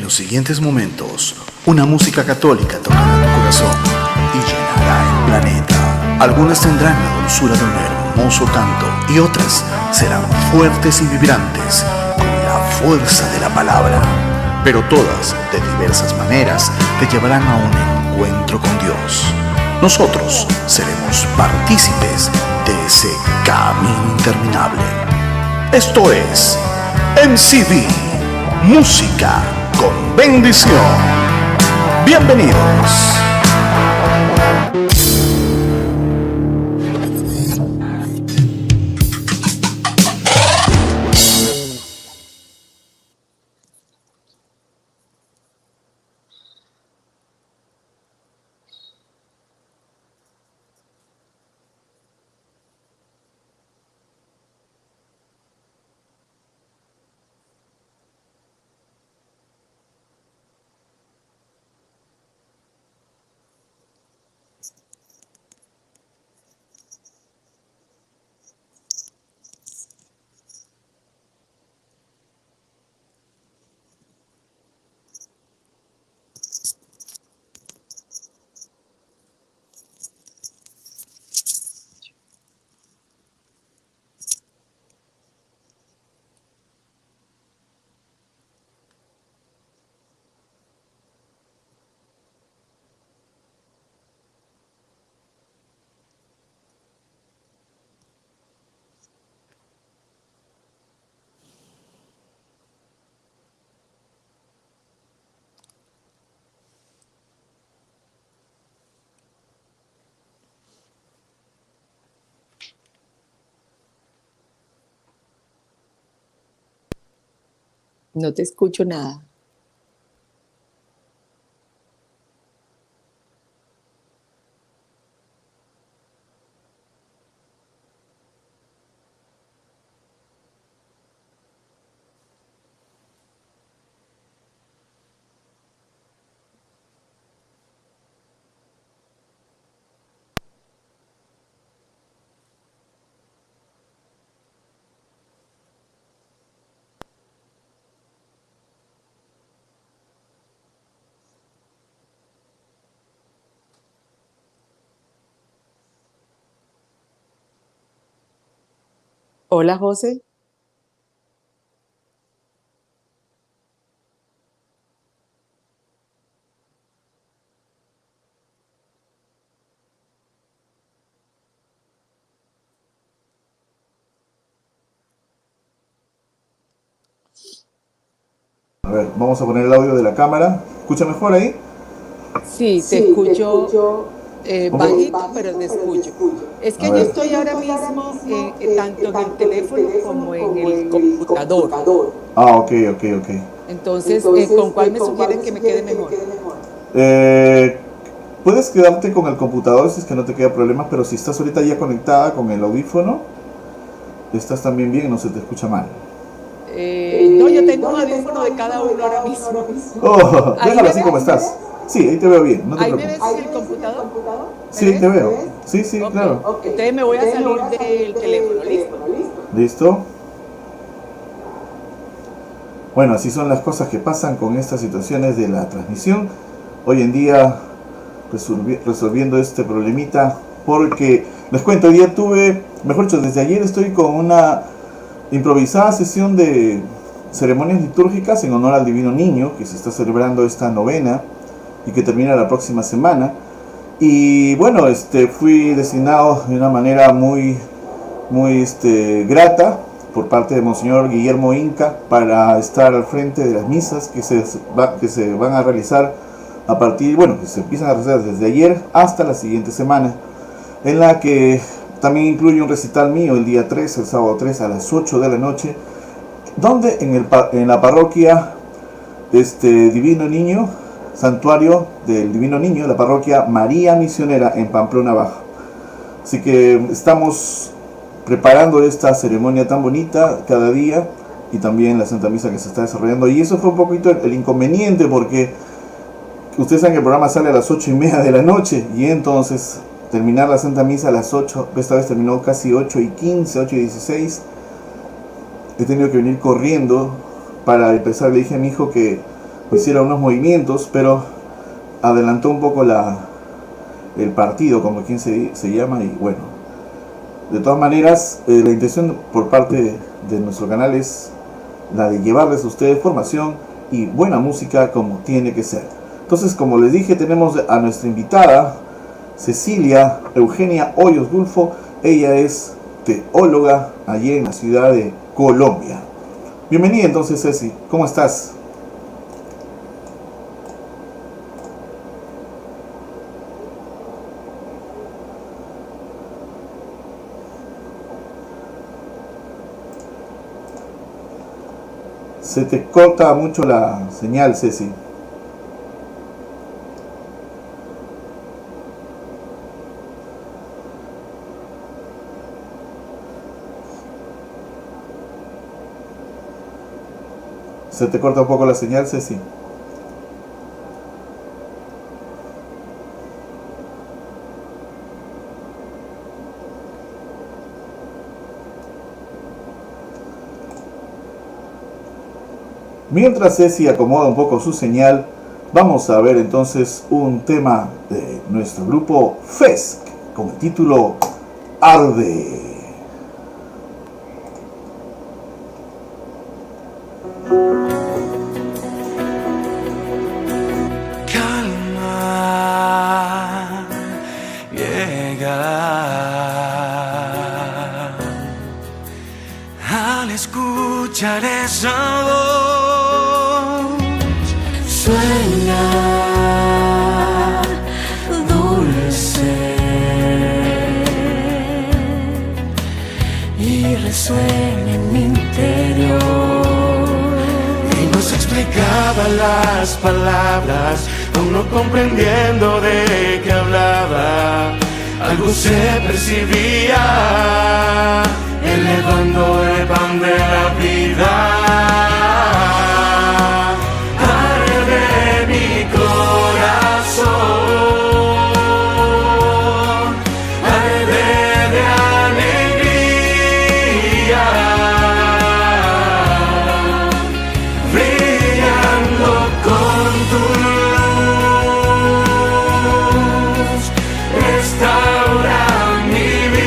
los siguientes momentos, una música católica tocará tu corazón y llenará el planeta. Algunas tendrán la dulzura de un hermoso canto y otras serán fuertes y vibrantes con la fuerza de la palabra. Pero todas, de diversas maneras, te llevarán a un encuentro con Dios. Nosotros seremos partícipes de ese camino interminable. Esto es MCB, Música con Bendición. Bienvenidos. No te escucho nada. Hola, José. A ver, vamos a poner el audio de la cámara. ¿Escucha mejor ahí? Sí, te escucho bajito, pero te escucho. Es que yo estoy ahora mismo tanto en el teléfono como en el computador. Ah, ok. Entonces, ¿con cuál me sugieren que me quede mejor? Puedes quedarte con el computador si es que no te queda problema, pero si estás ahorita ya conectada con el audífono, estás también bien y no se te escucha mal. No, yo tengo un audífono de cada uno ahora mismo. Oh, déjalo así como estás. Sí, ahí te veo bien, no te ¿Ahí me preocupes. ves el computador? Sí, te veo. Sí, Okay, claro. Entonces me voy a salir del teléfono, ¿listo? ¿Listo? Bueno, así son las cosas que pasan con estas situaciones de la transmisión. Hoy en día resolviendo este problemita, porque les cuento, hoy día mejor dicho, desde ayer estoy con una improvisada sesión de ceremonias litúrgicas en honor al Divino Niño, que se está celebrando esta novena y que termina la próxima semana. Y bueno, fui designado de una manera muy grata por parte de Monseñor Guillermo Inca para estar al frente de las misas que se van a realizar que se empiezan a realizar desde ayer hasta la siguiente semana, en la que también incluye un recital mío el día 3, el sábado 3 a las 8 de la noche, donde en la parroquia Divino Niño, Santuario del Divino Niño, la parroquia María Misionera en Pamplona Baja. Así que estamos preparando esta ceremonia tan bonita cada día y también la Santa Misa que se está desarrollando. Y eso fue un poquito el inconveniente, porque ustedes saben que el programa sale a las 8:30 de la noche y entonces terminar la Santa Misa a las 8, esta vez terminó casi 8:15, 8:16. He tenido que venir corriendo para empezar. Le dije a mi hijo que hicieron unos movimientos, pero adelantó un poco el partido, como quien se llama, y bueno, de todas maneras, la intención por parte de nuestro canal es la de llevarles a ustedes formación y buena música como tiene que ser. Entonces, como les dije, tenemos a nuestra invitada, Cecilia Eugenia Hoyos Gulfo. Ella es teóloga allí en la ciudad de Colombia. Bienvenida entonces, Ceci, ¿cómo estás? Se te corta mucho la señal, Ceci. Se te corta un poco la señal, Ceci. Mientras Ceci acomoda un poco su señal, vamos a ver entonces un tema de nuestro grupo FESC con el título Arde. Al escuchar esa voz, sueña dulce y resuena en mi interior. Y nos explicaba las palabras, aún no comprendiendo de qué hablaba. Algo se percibía, elevando el pan de la vida. Arde mi corazón, arde de alegría, brillando con tu luz, restaura mi vida.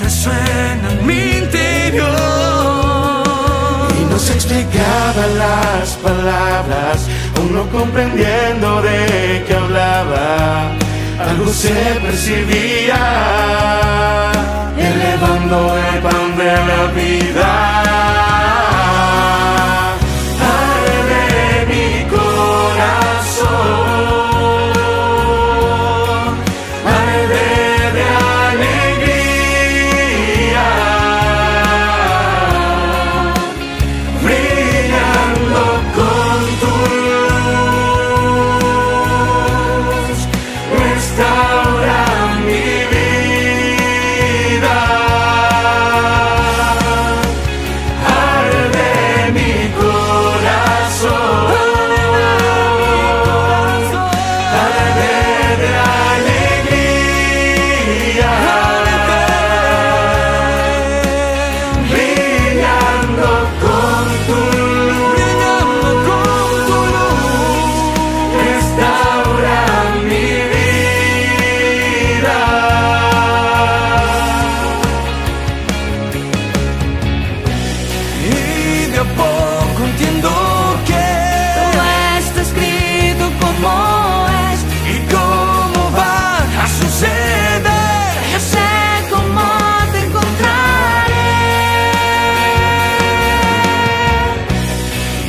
Suena en mi interior llegaba las palabras, aún no comprendiendo de qué hablaba. Algo se percibía, elevando el pan de la vida. Arde mi corazón, arde de alegría, brillando con tu luz, restaura mi vida. Arde mi corazón, arde de alegría, brillando con tu luz, restaura mi vida. Y de a poco entiendo que Todo está escrito como es, y cómo va a suceder. yo sé cómo te encontraré.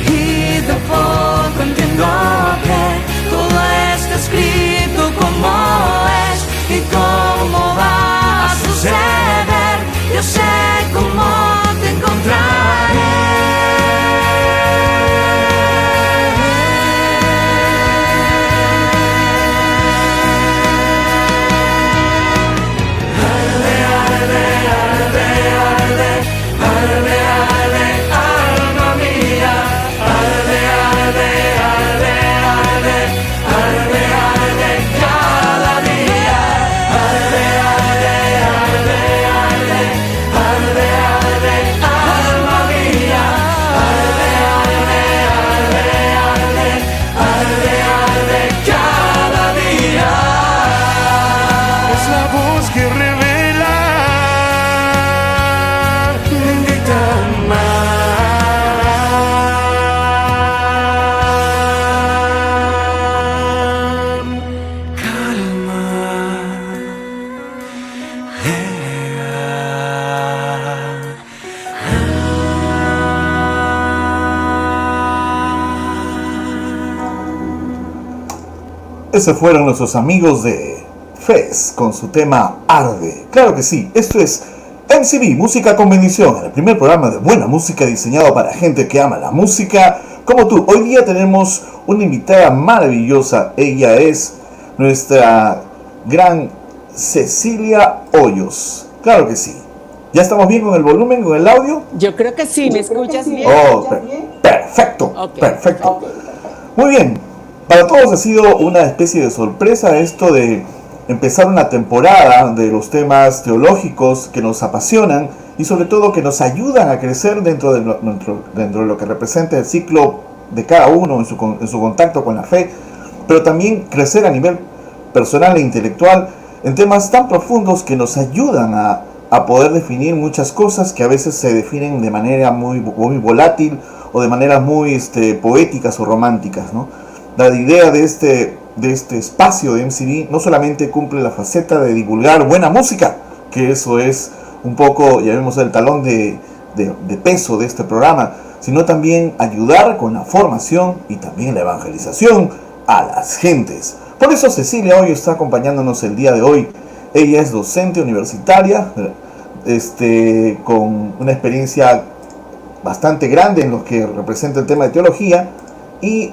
Y de poco entiendo que todo está escrito como es y cómo va a suceder. Yo sé cómo te Alma mía, arde, arde, arde, arde, arde, arde cada día. Arde, arde, arde, arde, arde, arde, alma mía. Arde, arde, arde, arde, arde, arde cada día. Es la voz que revela, bendita mar, calma, Esos fueron nuestros amigos de Fez con su tema Arde. Claro que sí, esto es MCB, Música con Bendición, el primer programa de buena música diseñado para gente que ama la música como tú. Hoy día tenemos una invitada maravillosa. Ella es nuestra gran Cecilia Hoyos. Claro que sí. ¿Ya estamos bien con el volumen, con el audio? Yo creo que sí, ¿me escuchas bien? Oh, perfecto, Ok. perfecto. Muy bien, para todos ha sido una especie de sorpresa esto de empezar una temporada de los temas teológicos que nos apasionan y sobre todo que nos ayudan a crecer dentro de lo que representa el ciclo de cada uno en su contacto con la fe, pero también crecer a nivel personal e intelectual en temas tan profundos que nos ayudan a poder definir muchas cosas que a veces se definen de manera muy volátil o de maneras muy poéticas o románticas, ¿no? La idea de este espacio de MCB no solamente cumple la faceta de divulgar buena música, que eso es un poco, ya vemos el talón de peso de este programa, sino también ayudar con la formación y también la evangelización a las gentes. Por eso Cecilia hoy está acompañándonos el día de hoy. Ella es docente universitaria, con una experiencia bastante grande en lo que representa el tema de teología y,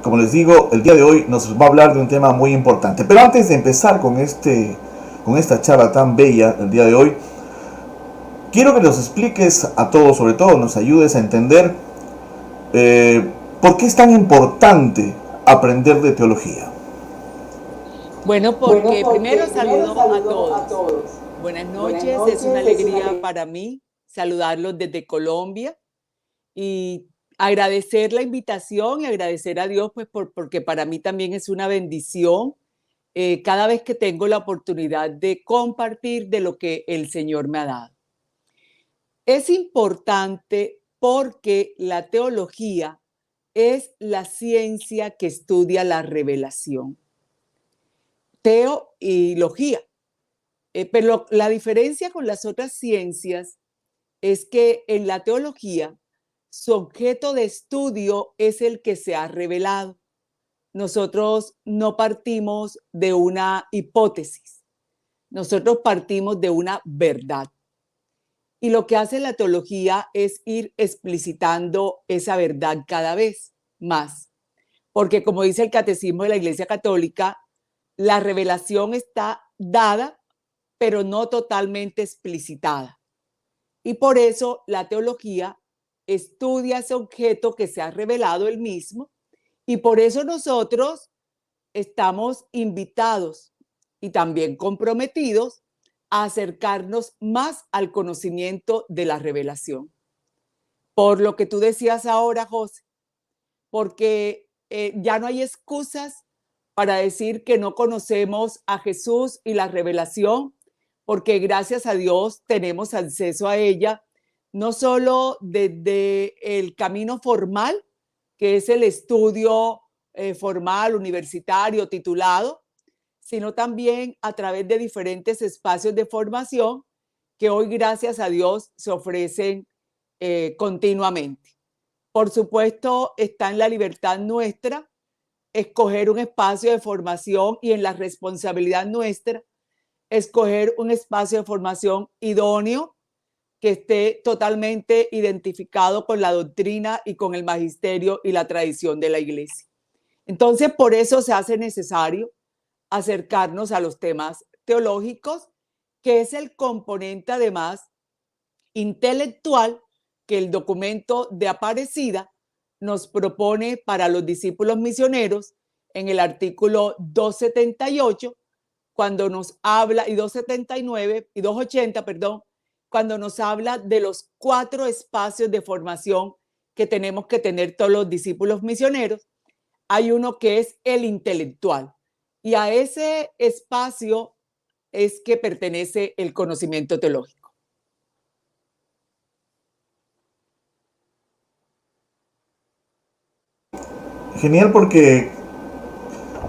como les digo, el día de hoy nos va a hablar de un tema muy importante. Pero antes de empezar con esta charla tan bella el día de hoy, quiero que nos expliques a todos, sobre todo nos ayudes a entender por qué es tan importante aprender de teología. Bueno, porque primero saludo a todos. Buenas noches, es una alegría para mí saludarlos desde Colombia y agradecer la invitación y agradecer a Dios pues porque para mí también es una bendición cada vez que tengo la oportunidad de compartir de lo que el Señor me ha dado. Es importante porque la teología es la ciencia que estudia la revelación. Teo y logía. Pero la diferencia con las otras ciencias es que en la teología su objeto de estudio es el que se ha revelado. Nosotros no partimos de una hipótesis, nosotros partimos de una verdad. Y lo que hace la teología es ir explicitando esa verdad cada vez más. Porque como dice el Catecismo de la Iglesia Católica, la revelación está dada, pero no totalmente explicitada. Y por eso la teología estudia ese objeto que se ha revelado él mismo, y por eso nosotros estamos invitados y también comprometidos a acercarnos más al conocimiento de la revelación. Por lo que tú decías ahora, José, porque ya no hay excusas para decir que no conocemos a Jesús y la revelación, porque gracias a Dios tenemos acceso a ella, no solo desde el camino formal, que es el estudio formal, universitario, titulado, sino también a través de diferentes espacios de formación que hoy, gracias a Dios, se ofrecen continuamente. Por supuesto, está en la libertad nuestra escoger un espacio de formación y en la responsabilidad nuestra escoger un espacio de formación idóneo que esté totalmente identificado con la doctrina y con el magisterio y la tradición de la Iglesia. Entonces, por eso se hace necesario acercarnos a los temas teológicos, que es el componente además intelectual que el documento de Aparecida nos propone para los discípulos misioneros en el artículo 278, cuando nos habla, y 279 y 280, perdón, cuando nos habla de los 4 espacios de formación que tenemos que tener todos los discípulos misioneros. Hay uno que es el intelectual, y a ese espacio es que pertenece el conocimiento teológico. Genial, porque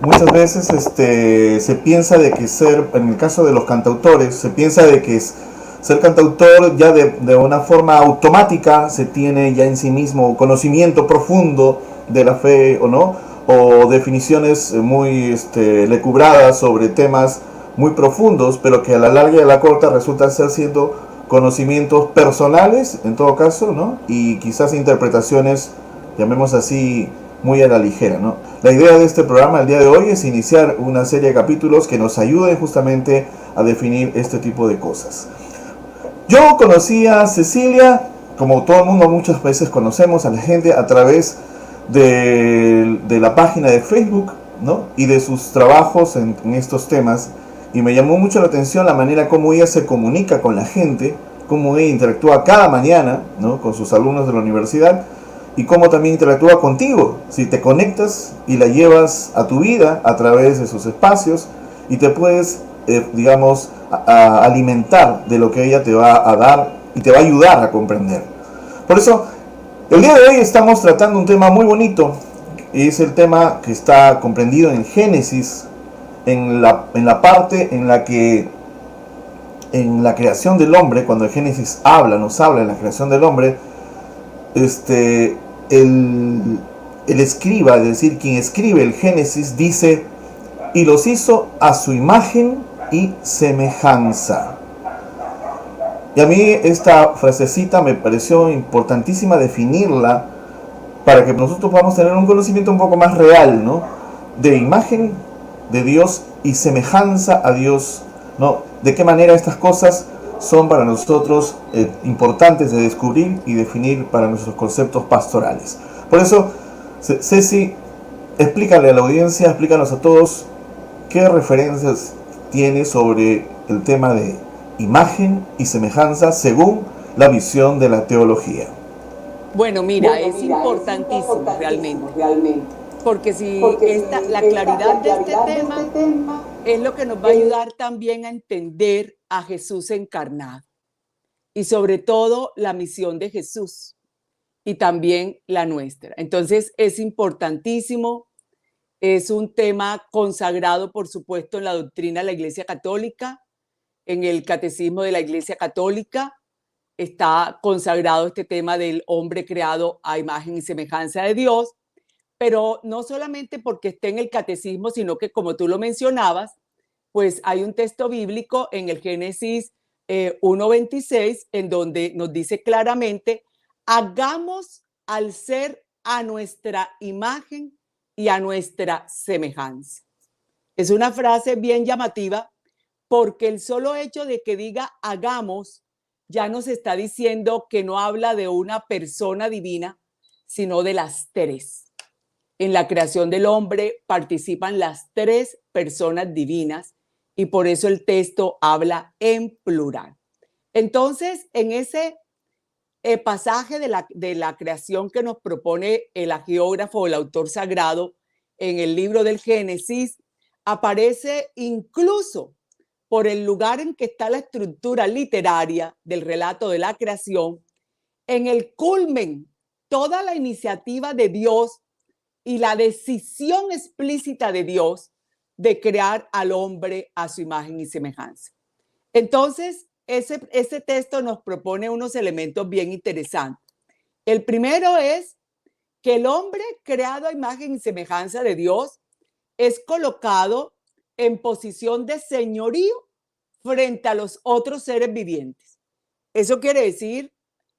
muchas veces se piensa de que en el caso de los cantautores, se piensa de que ser cantautor ya de una forma automática se tiene ya en sí mismo conocimiento profundo de la fe o no, o definiciones muy lecubradas sobre temas muy profundos, pero que a la larga y a la corta resultan ser siendo conocimientos personales en todo caso, ¿no? Y quizás interpretaciones, llamemos así, muy a la ligera, ¿no? La idea de este programa el día de hoy es iniciar una serie de capítulos que nos ayuden justamente a definir este tipo de cosas. Yo conocí a Cecilia, como todo el mundo muchas veces conocemos a la gente, a través de la página de Facebook, ¿no? Y de sus trabajos en estos temas, y me llamó mucho la atención la manera como ella se comunica con la gente, cómo ella interactúa cada mañana, ¿no? Con sus alumnos de la universidad, y cómo también interactúa contigo, si te conectas y la llevas a tu vida a través de sus espacios, y te puedes, digamos, a alimentar de lo que ella te va a dar y te va a ayudar a comprender. Por eso, el día de hoy estamos tratando un tema muy bonito, y es el tema que está comprendido en Génesis, en la parte en la que en la creación del hombre, cuando el Génesis nos habla de la creación del hombre, el escriba, es decir, quien escribe el Génesis, dice: y los hizo a su imagen y semejanza. Y a mí esta frasecita me pareció importantísima definirla para que nosotros podamos tener un conocimiento un poco más real, ¿no? De imagen de Dios y semejanza a Dios, ¿no? De qué manera estas cosas son para nosotros importantes de descubrir y definir para nuestros conceptos pastorales. Por eso, Ceci, explícale a la audiencia, explícanos a todos qué referencias tiene sobre el tema de imagen y semejanza según la visión de la teología. Bueno, mira, es importantísimo realmente. Porque la claridad de este tema es lo que nos va a ayudar también a entender a Jesús encarnado y sobre todo la misión de Jesús. y también la nuestra. Entonces es importantísimo, es un tema consagrado, por supuesto, en la doctrina de la Iglesia Católica, en el Catecismo de la Iglesia Católica está consagrado este tema del hombre creado a imagen y semejanza de Dios, pero no solamente porque esté en el Catecismo, sino que, como tú lo mencionabas, pues hay un texto bíblico en el Génesis 1:26 en donde nos dice claramente: hagamos al ser a nuestra imagen y a nuestra semejanza. Es una frase bien llamativa porque el solo hecho de que diga hagamos ya nos está diciendo que no habla de una persona divina, sino de las tres. En la creación del hombre participan las tres personas divinas y por eso el texto habla en plural. Entonces, en ese pasaje de la creación que nos propone el agiógrafo o el autor sagrado en el libro del Génesis, aparece incluso por el lugar en que está la estructura literaria del relato de la creación, en el culmen, toda la iniciativa de Dios y la decisión explícita de Dios de crear al hombre a su imagen y semejanza. Entonces, ese texto nos propone unos elementos bien interesantes. El primero es que el hombre creado a imagen y semejanza de Dios es colocado en posición de señorío frente a los otros seres vivientes. Eso quiere decir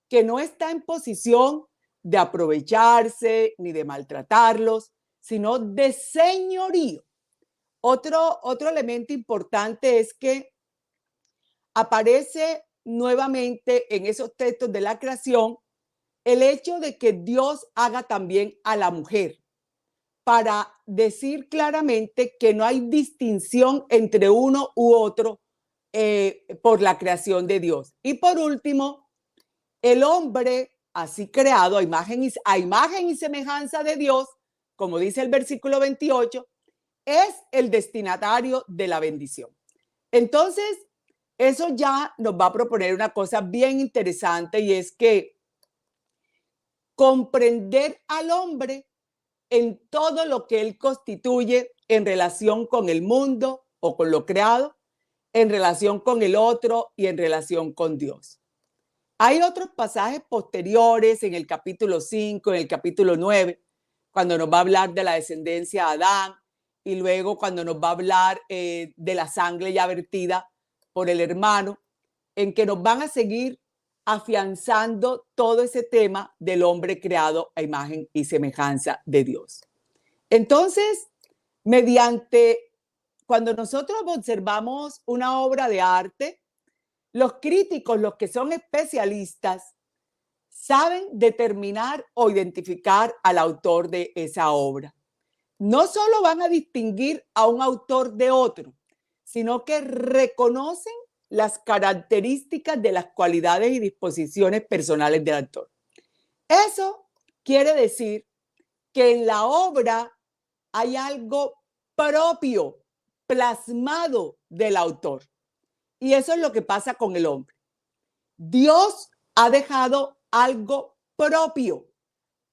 que no está en posición de aprovecharse ni de maltratarlos, sino de señorío. Otro elemento importante es que aparece nuevamente en esos textos de la creación el hecho de que Dios haga también a la mujer, para decir claramente que no hay distinción entre uno u otro por la creación de Dios. Y por último, el hombre así creado a imagen y semejanza de Dios, como dice el versículo 28, es el destinatario de la bendición. Entonces, eso ya nos va a proponer una cosa bien interesante, y es que comprender al hombre en todo lo que él constituye en relación con el mundo o con lo creado, en relación con el otro y en relación con Dios. Hay otros pasajes posteriores en el capítulo 5, en el capítulo 9, cuando nos va a hablar de la descendencia de Adán, y luego cuando nos va a hablar de la sangre ya vertida por el hermano, en que nos van a seguir afianzando todo ese tema del hombre creado a imagen y semejanza de Dios. Entonces, cuando nosotros observamos una obra de arte, los críticos, los que son especialistas, saben determinar o identificar al autor de esa obra. No solo van a distinguir a un autor de otro, sino que reconocen las características de las cualidades y disposiciones personales del autor. Eso quiere decir que en la obra hay algo propio, plasmado del autor. Y eso es lo que pasa con el hombre. Dios ha dejado algo propio,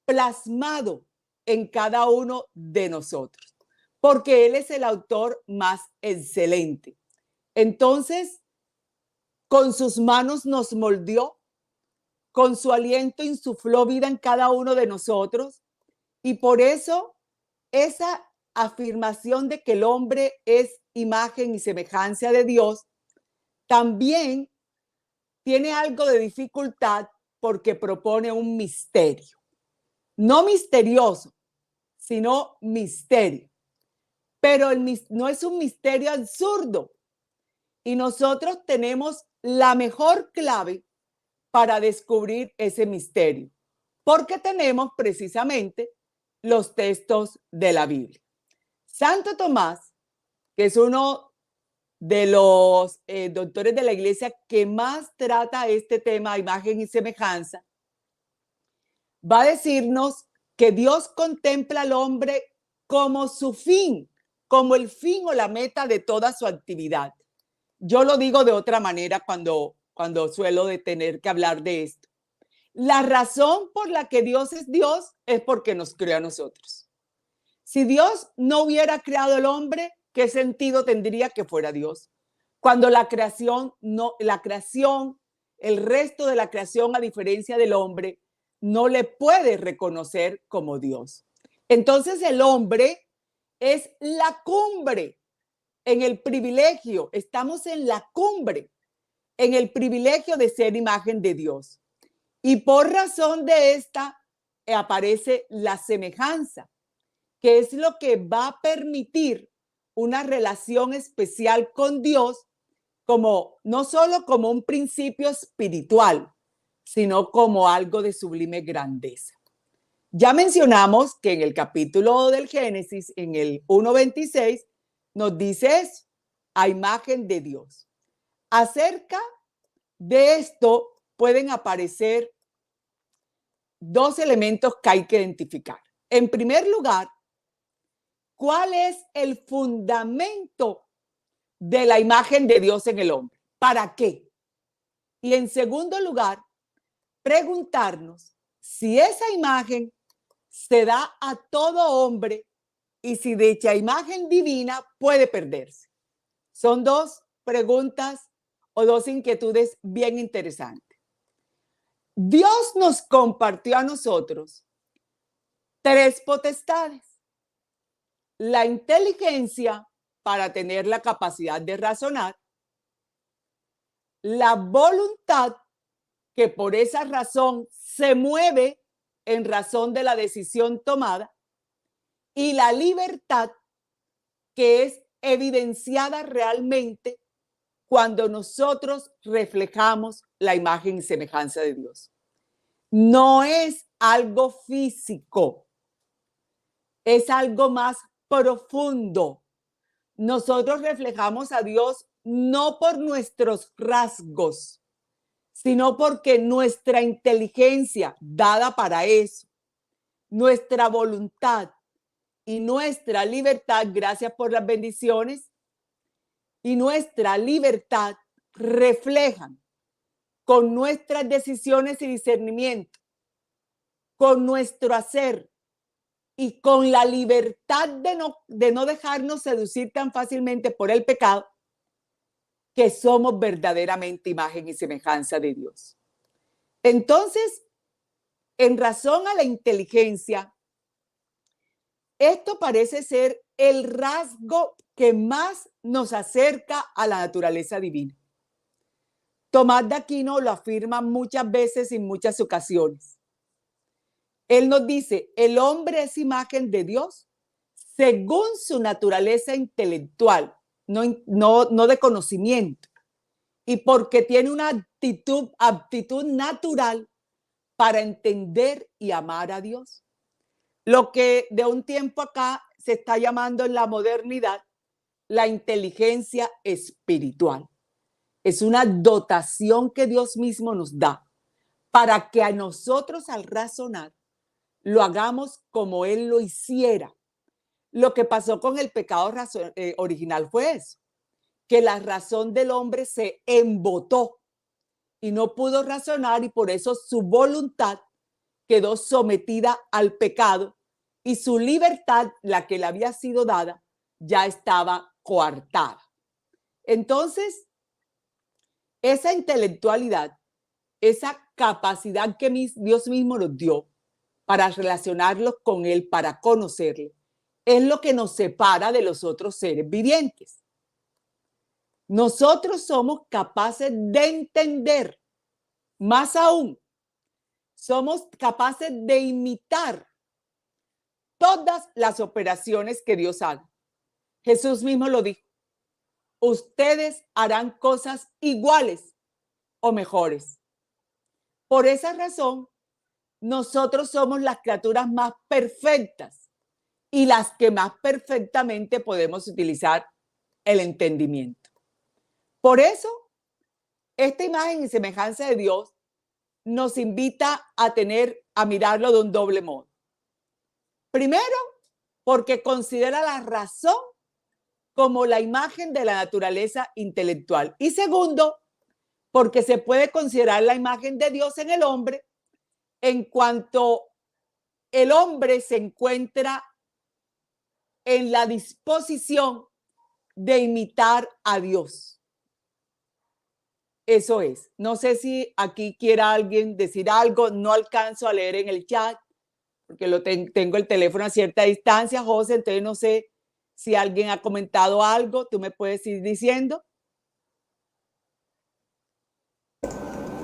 plasmado en cada uno de nosotros, porque Él es el autor más excelente. Entonces, con sus manos nos moldeó, con su aliento insufló vida en cada uno de nosotros, y por eso esa afirmación de que el hombre es imagen y semejanza de Dios también tiene algo de dificultad, porque propone un misterio. No misterioso, sino misterio. Pero no es un misterio absurdo. Y nosotros tenemos la mejor clave para descubrir ese misterio, porque tenemos precisamente los textos de la Biblia. Santo Tomás, que es uno de los doctores de la Iglesia que más trata este tema, imagen y semejanza, va a decirnos que Dios contempla al hombre como su fin, como el fin o la meta de toda su actividad. Yo lo digo de otra manera cuando suelo de tener que hablar de esto. La razón por la que Dios es porque nos creó a nosotros. Si Dios no hubiera creado al hombre, ¿qué sentido tendría que fuera Dios? Cuando la creación, el resto de la creación, a diferencia del hombre, no le puede reconocer como Dios. Entonces el hombre es la cumbre en el privilegio, estamos en la cumbre, en el privilegio de ser imagen de Dios. Y por razón de esta aparece la semejanza, que es lo que va a permitir una relación especial con Dios, como no solo como un principio espiritual, sino como algo de sublime grandeza. Ya mencionamos que en el capítulo del Génesis, en el 1:26, nos dice eso, a imagen de Dios. Acerca de esto pueden aparecer dos elementos que hay que identificar. En primer lugar, ¿cuál es el fundamento de la imagen de Dios en el hombre? ¿Para qué? Y en segundo lugar, preguntarnos si esa imagen se da a todo hombre y si dicha imagen divina puede perderse. Son dos preguntas o dos inquietudes bien interesantes. Dios nos compartió a nosotros tres potestades. La inteligencia para tener la capacidad de razonar, la voluntad que por esa razón se mueve en razón de la decisión tomada y la libertad que es evidenciada realmente cuando nosotros reflejamos la imagen y semejanza de Dios. No es algo físico, es algo más profundo. Nosotros reflejamos a Dios no por nuestros rasgos, sino porque nuestra inteligencia dada para eso, nuestra voluntad y nuestra libertad, gracias por las bendiciones, y nuestra libertad reflejan con nuestras decisiones y discernimiento, con nuestro hacer y con la libertad de no dejarnos seducir tan fácilmente por el pecado, que somos verdaderamente imagen y semejanza de Dios. Entonces, en razón a la inteligencia, esto parece ser el rasgo que más nos acerca a la naturaleza divina. Tomás de Aquino lo afirma muchas veces y en muchas ocasiones. Él nos dice, el hombre es imagen de Dios según su naturaleza intelectual, no de conocimiento, y porque tiene una aptitud natural para entender y amar a Dios. Lo que de un tiempo acá se está llamando en la modernidad la inteligencia espiritual. Es una dotación que Dios mismo nos da para que a nosotros al razonar lo hagamos como Él lo hiciera. Lo que pasó con el pecado original fue eso, que la razón del hombre se embotó y no pudo razonar y por eso su voluntad quedó sometida al pecado y su libertad, la que le había sido dada, ya estaba coartada. Entonces, esa intelectualidad, esa capacidad que Dios mismo nos dio para relacionarlos con Él, para conocerle, es lo que nos separa de los otros seres vivientes. Nosotros somos capaces de entender, más aún, somos capaces de imitar todas las operaciones que Dios haga. Jesús mismo lo dijo, ustedes harán cosas iguales o mejores. Por esa razón, nosotros somos las criaturas más perfectas y las que más perfectamente podemos utilizar el entendimiento. Por eso, esta imagen y semejanza de Dios nos invita a mirarlo de un doble modo. Primero, porque considera la razón como la imagen de la naturaleza intelectual. Y segundo, porque se puede considerar la imagen de Dios en el hombre en cuanto el hombre se encuentra en la disposición de imitar a Dios. Eso es. No sé si aquí quiera alguien decir algo. No alcanzo a leer en el chat porque tengo el teléfono a cierta distancia, José, entonces no sé si alguien ha comentado algo. ¿Tú me puedes ir diciendo?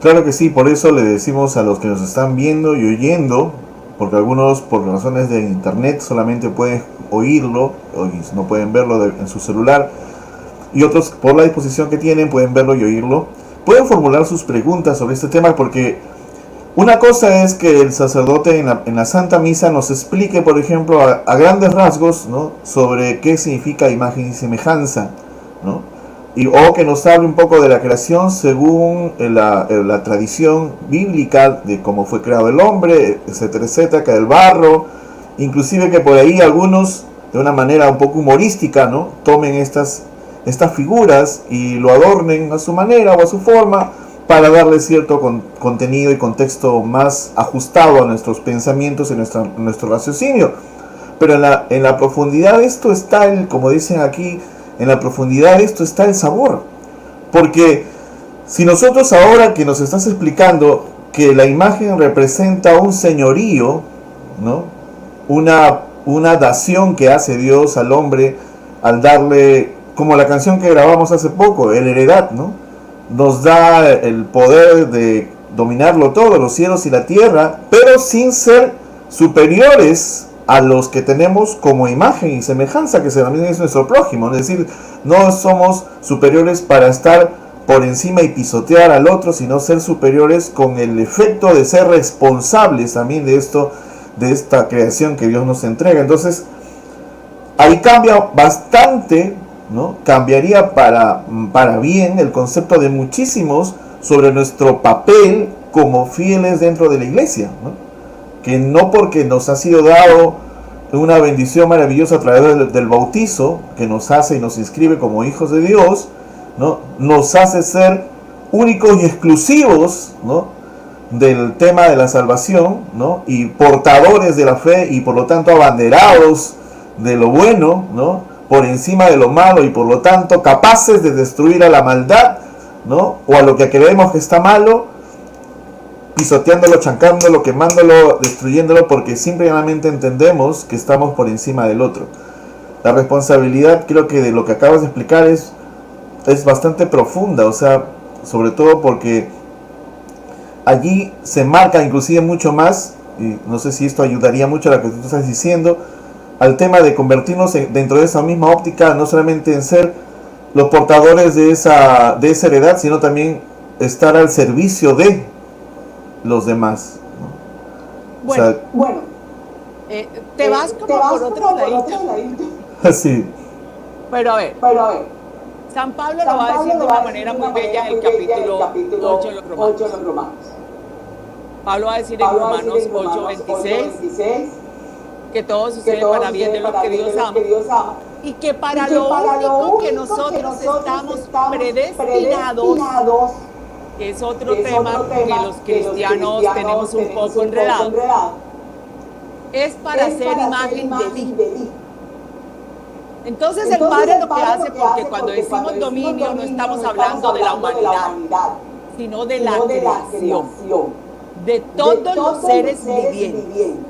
Claro que sí, por eso le decimos a los que nos están viendo y oyendo, porque algunos por razones de internet solamente pueden oírlo, o no pueden verlo en su celular, y otros por la disposición que tienen pueden verlo y oírlo. Pueden formular sus preguntas sobre este tema, porque una cosa es que el sacerdote en la Santa Misa nos explique, por ejemplo, a grandes rasgos, ¿no?, sobre qué significa imagen y semejanza, ¿no? O que nos hable un poco de la creación según la tradición bíblica de cómo fue creado el hombre, etcétera, etcétera, que del barro, inclusive que por ahí algunos de una manera un poco humorística, ¿no?, tomen estas figuras y lo adornen a su manera o a su forma para darle cierto contenido y contexto más ajustado a nuestros pensamientos y nuestro raciocinio. Pero en la profundidad de esto está como dicen aquí, en la profundidad de esto está el sabor. Porque si nosotros ahora que nos estás explicando que la imagen representa un señorío, ¿no?, una dación que hace Dios al hombre al darle, como la canción que grabamos hace poco, el heredad, ¿no?, nos da el poder de dominarlo todo, los cielos y la tierra, pero sin ser superiores a los que tenemos como imagen y semejanza, que también es nuestro prójimo. Es decir, no somos superiores para estar por encima y pisotear al otro, sino ser superiores con el efecto de ser responsables también de esta creación que Dios nos entrega. Entonces, ahí cambia bastante, ¿no? Cambiaría para bien el concepto de muchísimos sobre nuestro papel como fieles dentro de la iglesia, ¿no? Que no porque nos ha sido dado una bendición maravillosa a través del bautizo, que nos hace y nos inscribe como hijos de Dios, ¿no?, nos hace ser únicos y exclusivos, ¿no?, del tema de la salvación, ¿no?, y portadores de la fe y por lo tanto abanderados de lo bueno, ¿no?, por encima de lo malo y por lo tanto capaces de destruir a la maldad, ¿no?, o a lo que creemos que está malo, pisoteándolo, chancándolo, quemándolo, destruyéndolo, porque simplemente entendemos que estamos por encima del otro. La responsabilidad, creo que de lo que acabas de explicar es bastante profunda, o sea, sobre todo porque allí se marca inclusive mucho más, y no sé si esto ayudaría mucho a lo que tú estás diciendo, al tema de convertirnos dentro de esa misma óptica, no solamente en ser los portadores de esa heredad, sino también estar al servicio de los demás, ¿no? Bueno, o sea, te vas como por otro ladito. Sí. Pero a ver, San Pablo lo va a decir de una manera muy bella en el capítulo 8 de los Romanos. Pablo va a decir en Romanos 8:26 que todo sucede para bien de los que Dios ama y que para lo único que nosotros estamos predestinados, que es otro tema que los cristianos tenemos un poco enredado, es para ser imagen de Dios. Entonces el Padre lo que hace, porque cuando decimos dominio no estamos hablando de la humanidad, sino de la creación, de todos los seres vivientes,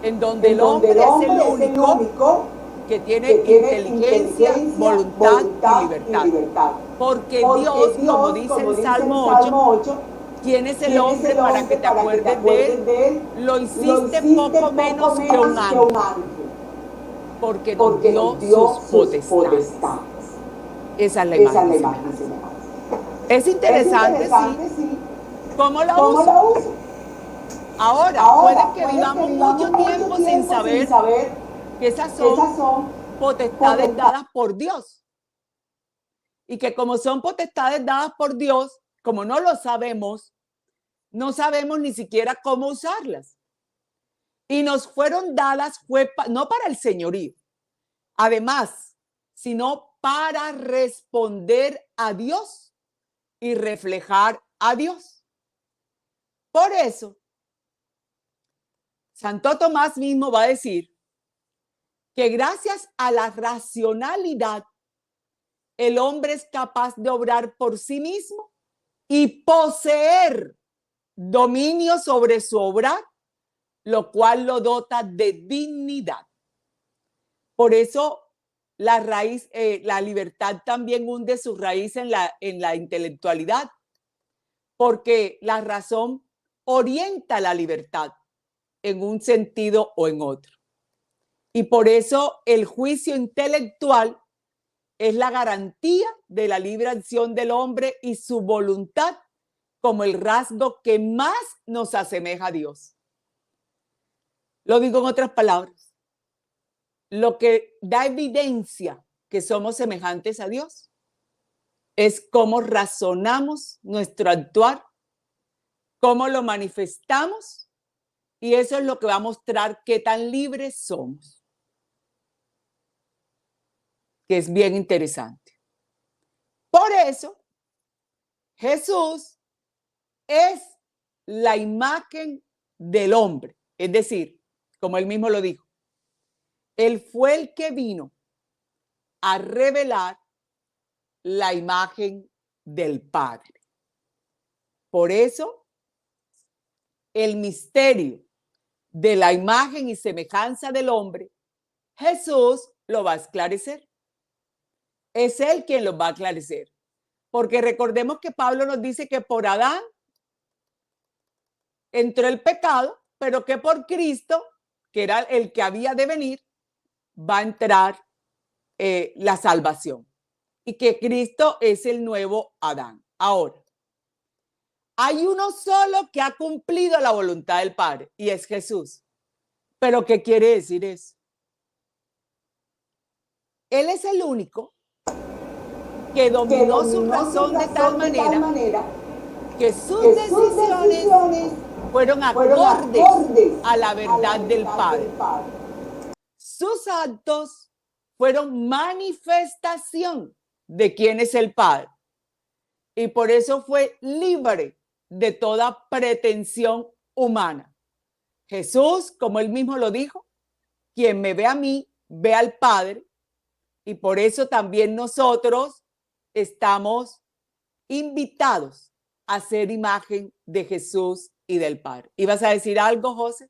en donde el hombre es el único que tiene inteligencia, voluntad y libertad. Porque Dios, como dice el Salmo 8, ¿quién es el hombre para que te acuerdes de él? Lo hiciste poco menos que un ángel, porque nos dio sus potestades. Esa es la imagen. Es interesante, sí. ¿Cómo la uso? Ahora, puede que vivamos mucho tiempo sin saber que esas son potestades dadas por Dios. Y que como son potestades dadas por Dios, como no lo sabemos, no sabemos ni siquiera cómo usarlas. Y nos fueron dadas, no para el señorío, además, sino para responder a Dios y reflejar a Dios. Por eso, Santo Tomás mismo va a decir que gracias a la racionalidad, el hombre es capaz de obrar por sí mismo y poseer dominio sobre su obrar, lo cual lo dota de dignidad. Por eso la raíz, la libertad también hunde su raíz en la intelectualidad, porque la razón orienta la libertad en un sentido o en otro. Y por eso el juicio intelectual es la garantía de la libre acción del hombre y su voluntad como el rasgo que más nos asemeja a Dios. Lo digo en otras palabras, lo que da evidencia que somos semejantes a Dios es cómo razonamos nuestro actuar, cómo lo manifestamos, y eso es lo que va a mostrar qué tan libres somos, que es bien interesante. Por eso, Jesús es la imagen del hombre, es decir, como él mismo lo dijo, él fue el que vino a revelar la imagen del Padre. Por eso, el misterio de la imagen y semejanza del hombre, Jesús lo va a esclarecer. Es él quien lo va a esclarecer. Porque recordemos que Pablo nos dice que por Adán entró el pecado, pero que por Cristo, que era el que había de venir, va a entrar la salvación. Y que Cristo es el nuevo Adán. Ahora, hay uno solo que ha cumplido la voluntad del Padre y es Jesús. ¿Pero qué quiere decir eso? Él es el único que dominó su razón de tal manera que sus decisiones fueron acordes a la verdad del Padre. Sus actos fueron manifestación de quién es el Padre. Y por eso fue libre de toda pretensión humana. Jesús, como él mismo lo dijo, quien me ve a mí, ve al Padre. Y por eso también nosotros estamos invitados a ser imagen de Jesús y del Padre. ¿Ibas a decir algo, José?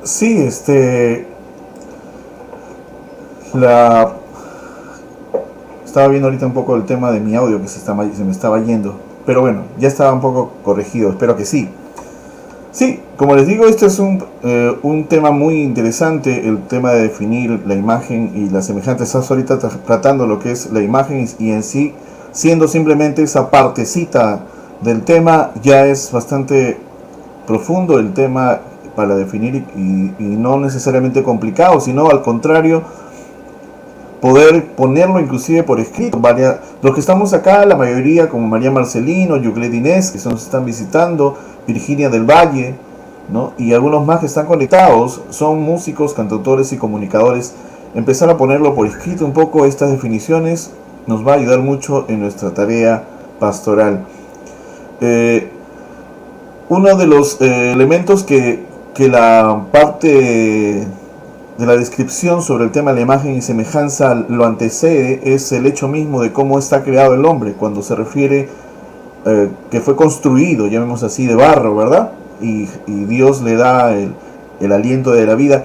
Sí, estaba viendo ahorita un poco el tema de mi audio que se me estaba yendo, pero bueno, ya estaba un poco corregido, espero que sí. Sí, como les digo, este es un tema muy interesante, el tema de definir la imagen y la semejanza. Estás ahorita tratando lo que es la imagen y en sí, siendo simplemente esa partecita del tema, ya es bastante profundo el tema para definir y no necesariamente complicado, sino al contrario, poder ponerlo inclusive por escrito. Los que estamos acá, la mayoría, como María Marcelino, Yuclet Inés, que nos están visitando, Virginia del Valle, ¿no? Y algunos más que están conectados, son músicos, cantautores y comunicadores. Empezar a ponerlo por escrito un poco estas definiciones nos va a ayudar mucho en nuestra tarea pastoral. Uno de los elementos que la parte de la descripción sobre el tema de la imagen y semejanza lo antecede es el hecho mismo de cómo está creado el hombre, cuando se refiere que fue construido, llamemos así, de barro, ¿verdad? Y Dios le da el aliento de la vida.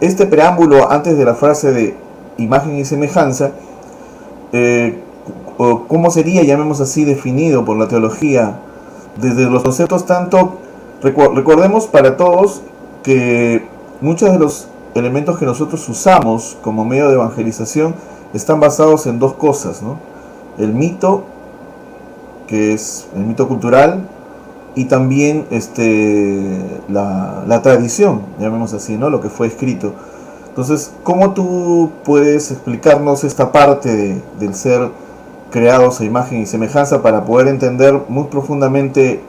Este preámbulo antes de la frase de imagen y semejanza, ¿cómo sería, llamemos así, definido por la teología? Desde los conceptos tanto, recordemos para todos que muchos de los elementos que nosotros usamos como medio de evangelización están basados en dos cosas, ¿no? El mito, que es el mito cultural, y también la tradición, llamemos así, ¿no? Lo que fue escrito. Entonces, ¿cómo tú puedes explicarnos esta parte del ser creados a imagen y semejanza para poder entender muy profundamente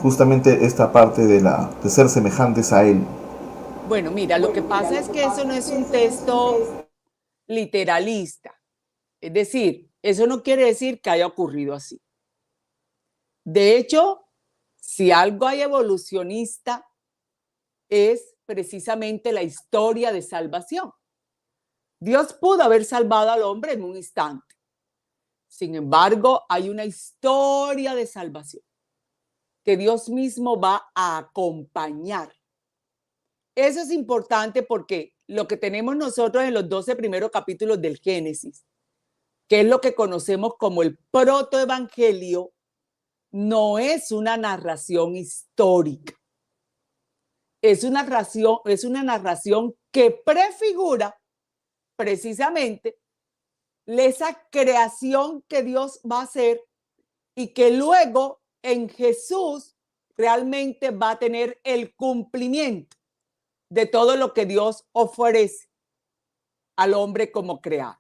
justamente esta parte de ser semejantes a Él? Bueno, mira, lo que pasa es que eso no es un texto literalista. Es decir, eso no quiere decir que haya ocurrido así. De hecho, si algo hay evolucionista es precisamente la historia de salvación. Dios pudo haber salvado al hombre en un instante. Sin embargo, hay una historia de salvación que Dios mismo va a acompañar. Eso es importante porque lo que tenemos nosotros en los 12 primeros capítulos del Génesis, que es lo que conocemos como el protoevangelio, no es una narración histórica. Es una narración que prefigura precisamente esa creación que Dios va a hacer y que luego en Jesús realmente va a tener el cumplimiento de todo lo que Dios ofrece al hombre como creado.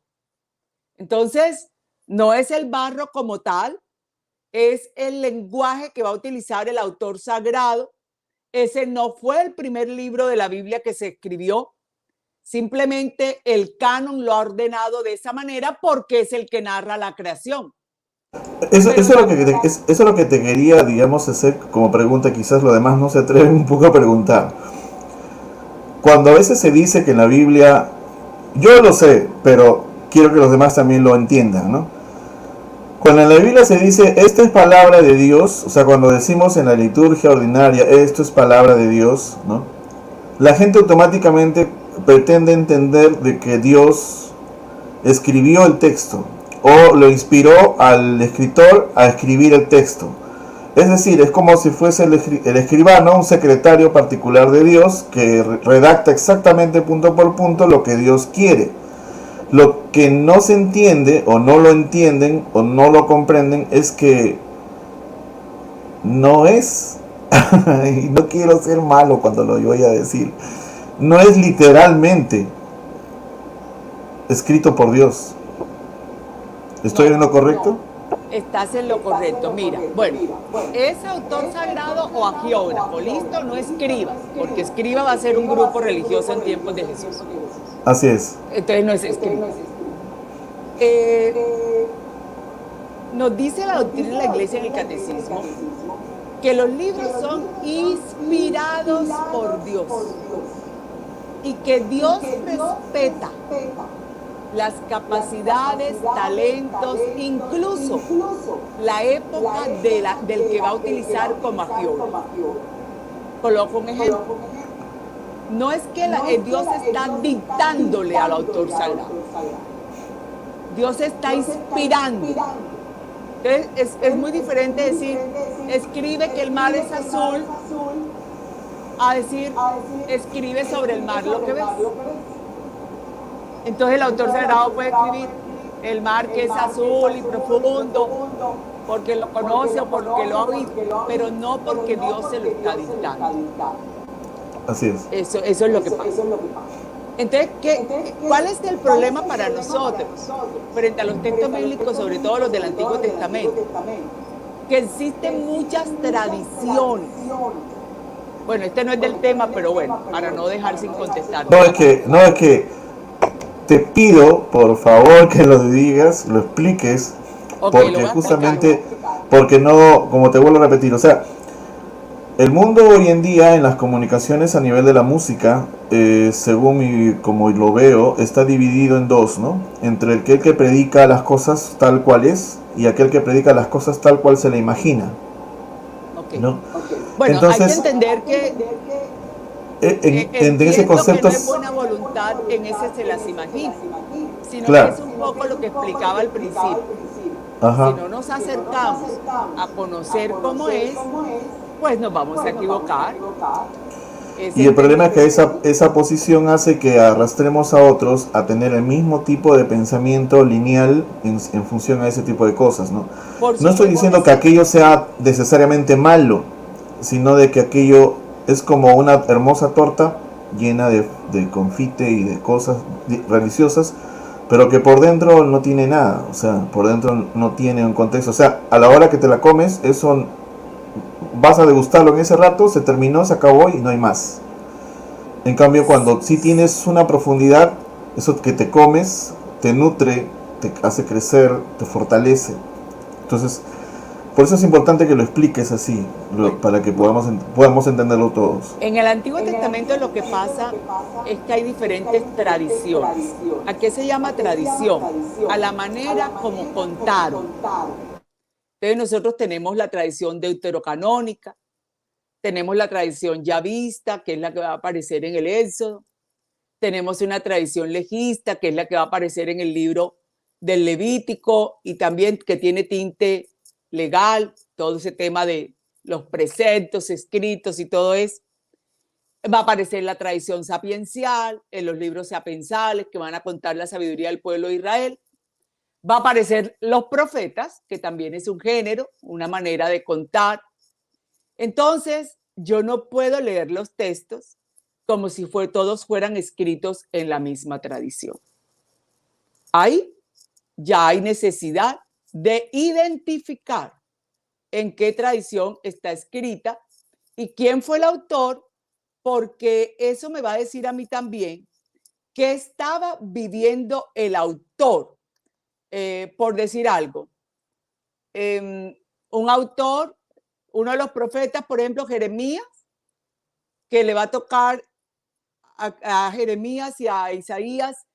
Entonces, no es el barro como tal, es el lenguaje que va a utilizar el autor sagrado. Ese no fue el primer libro de la Biblia que se escribió. Simplemente el canon lo ha ordenado de esa manera porque es el que narra la creación. Eso es lo que te quería, digamos, hacer como pregunta. Quizás lo demás no se atreven un poco a preguntar. Cuando a veces se dice que en la Biblia, yo lo sé, pero quiero que los demás también lo entiendan, ¿no? Cuando en la Biblia se dice, esta es palabra de Dios, o sea, cuando decimos en la liturgia ordinaria, esto es palabra de Dios, ¿no? La gente automáticamente pretende entender de que Dios escribió el texto o lo inspiró al escritor a escribir el texto. Es decir, es como si fuese el escribano, un secretario particular de Dios que redacta exactamente punto por punto lo que Dios quiere. Lo que no se entiende o no lo entienden o no lo comprenden es que no es, y no quiero ser malo cuando lo voy a decir, no es literalmente escrito por Dios. ¿Estoy en lo correcto? Estás en lo correcto. Mira, bueno, es autor sagrado o agiógrafo, listo, no escriba, porque escriba va a ser un grupo religioso en tiempos de Jesús. Así es. Entonces no es escriba. Nos dice la doctrina de la Iglesia en el Catecismo que los libros son inspirados por Dios y que Dios respeta las capacidades, talentos, incluso la época del que va a utilizar como agiógrafo. Coloco un ejemplo. No es que Dios está dictándole al autor sagrado. Dios está inspirando. Entonces, es muy diferente decir, escribe que el mar es azul, a decir, escribe sobre el mar lo que ves. Entonces el autor sagrado puede escribir el mar que es azul y profundo, porque lo conoce o porque lo ha visto, pero no porque Dios se lo está dictando. Así es. Eso es lo que pasa. Entonces, ¿cuál es el problema para nosotros frente a los textos bíblicos, sobre todo los del Antiguo Testamento? Que existen muchas tradiciones. Bueno, este no es del tema, pero bueno, para no dejar sin contestar. No, es que te pido, por favor, que lo digas, lo expliques, Okay, porque justamente, porque no, como te vuelvo a repetir, o sea, el mundo hoy en día en las comunicaciones a nivel de la música, según como lo veo, está dividido en dos, ¿no? Entre aquel que predica las cosas tal cual es y aquel que predica las cosas tal cual se le imagina, ¿no? Bueno, entonces, hay que entender que en ese concepto que no es buena voluntad en ese se las imagina, sino claro, que es un poco lo que explicaba al principio. Ajá. Si no nos acercamos a conocer cómo es, pues nos vamos a equivocar. Y el problema es que esa posición hace que arrastremos a otros a tener el mismo tipo de pensamiento lineal en función a ese tipo de cosas, ¿no? No estoy diciendo que aquello sea necesariamente malo, sino de que aquello es como una hermosa torta llena de confite y de cosas religiosas, pero que por dentro no tiene nada, o sea, por dentro no tiene un contexto. O sea, a la hora que te la comes, eso vas a degustarlo en ese rato, se terminó, se acabó y no hay más. En cambio, cuando sí tienes una profundidad, eso que te comes te nutre, te hace crecer, te fortalece. Entonces, Por eso es importante que lo expliques así, para que podamos entenderlo todos. En el Antiguo Testamento lo que pasa es que hay diferentes tradiciones. ¿A qué se llama tradición? A la manera como contaron. Entonces nosotros tenemos la tradición deuterocanónica, tenemos la tradición yavista, que es la que va a aparecer en el Éxodo, tenemos una tradición legista, que es la que va a aparecer en el libro del Levítico y también que tiene tinte legal, todo ese tema de los preceptos escritos y todo eso. Va a aparecer la tradición sapiencial, en los libros sapiensales que van a contar la sabiduría del pueblo de Israel. Va a aparecer los profetas, que también es un género, una manera de contar. Entonces, yo no puedo leer los textos como si todos fueran escritos en la misma tradición. Ahí ya hay necesidad de identificar en qué tradición está escrita y quién fue el autor, porque eso me va a decir a mí también qué estaba viviendo el autor. Por decir algo, un autor, uno de los profetas, por ejemplo, Jeremías, que le va a tocar a Jeremías y a Isaías,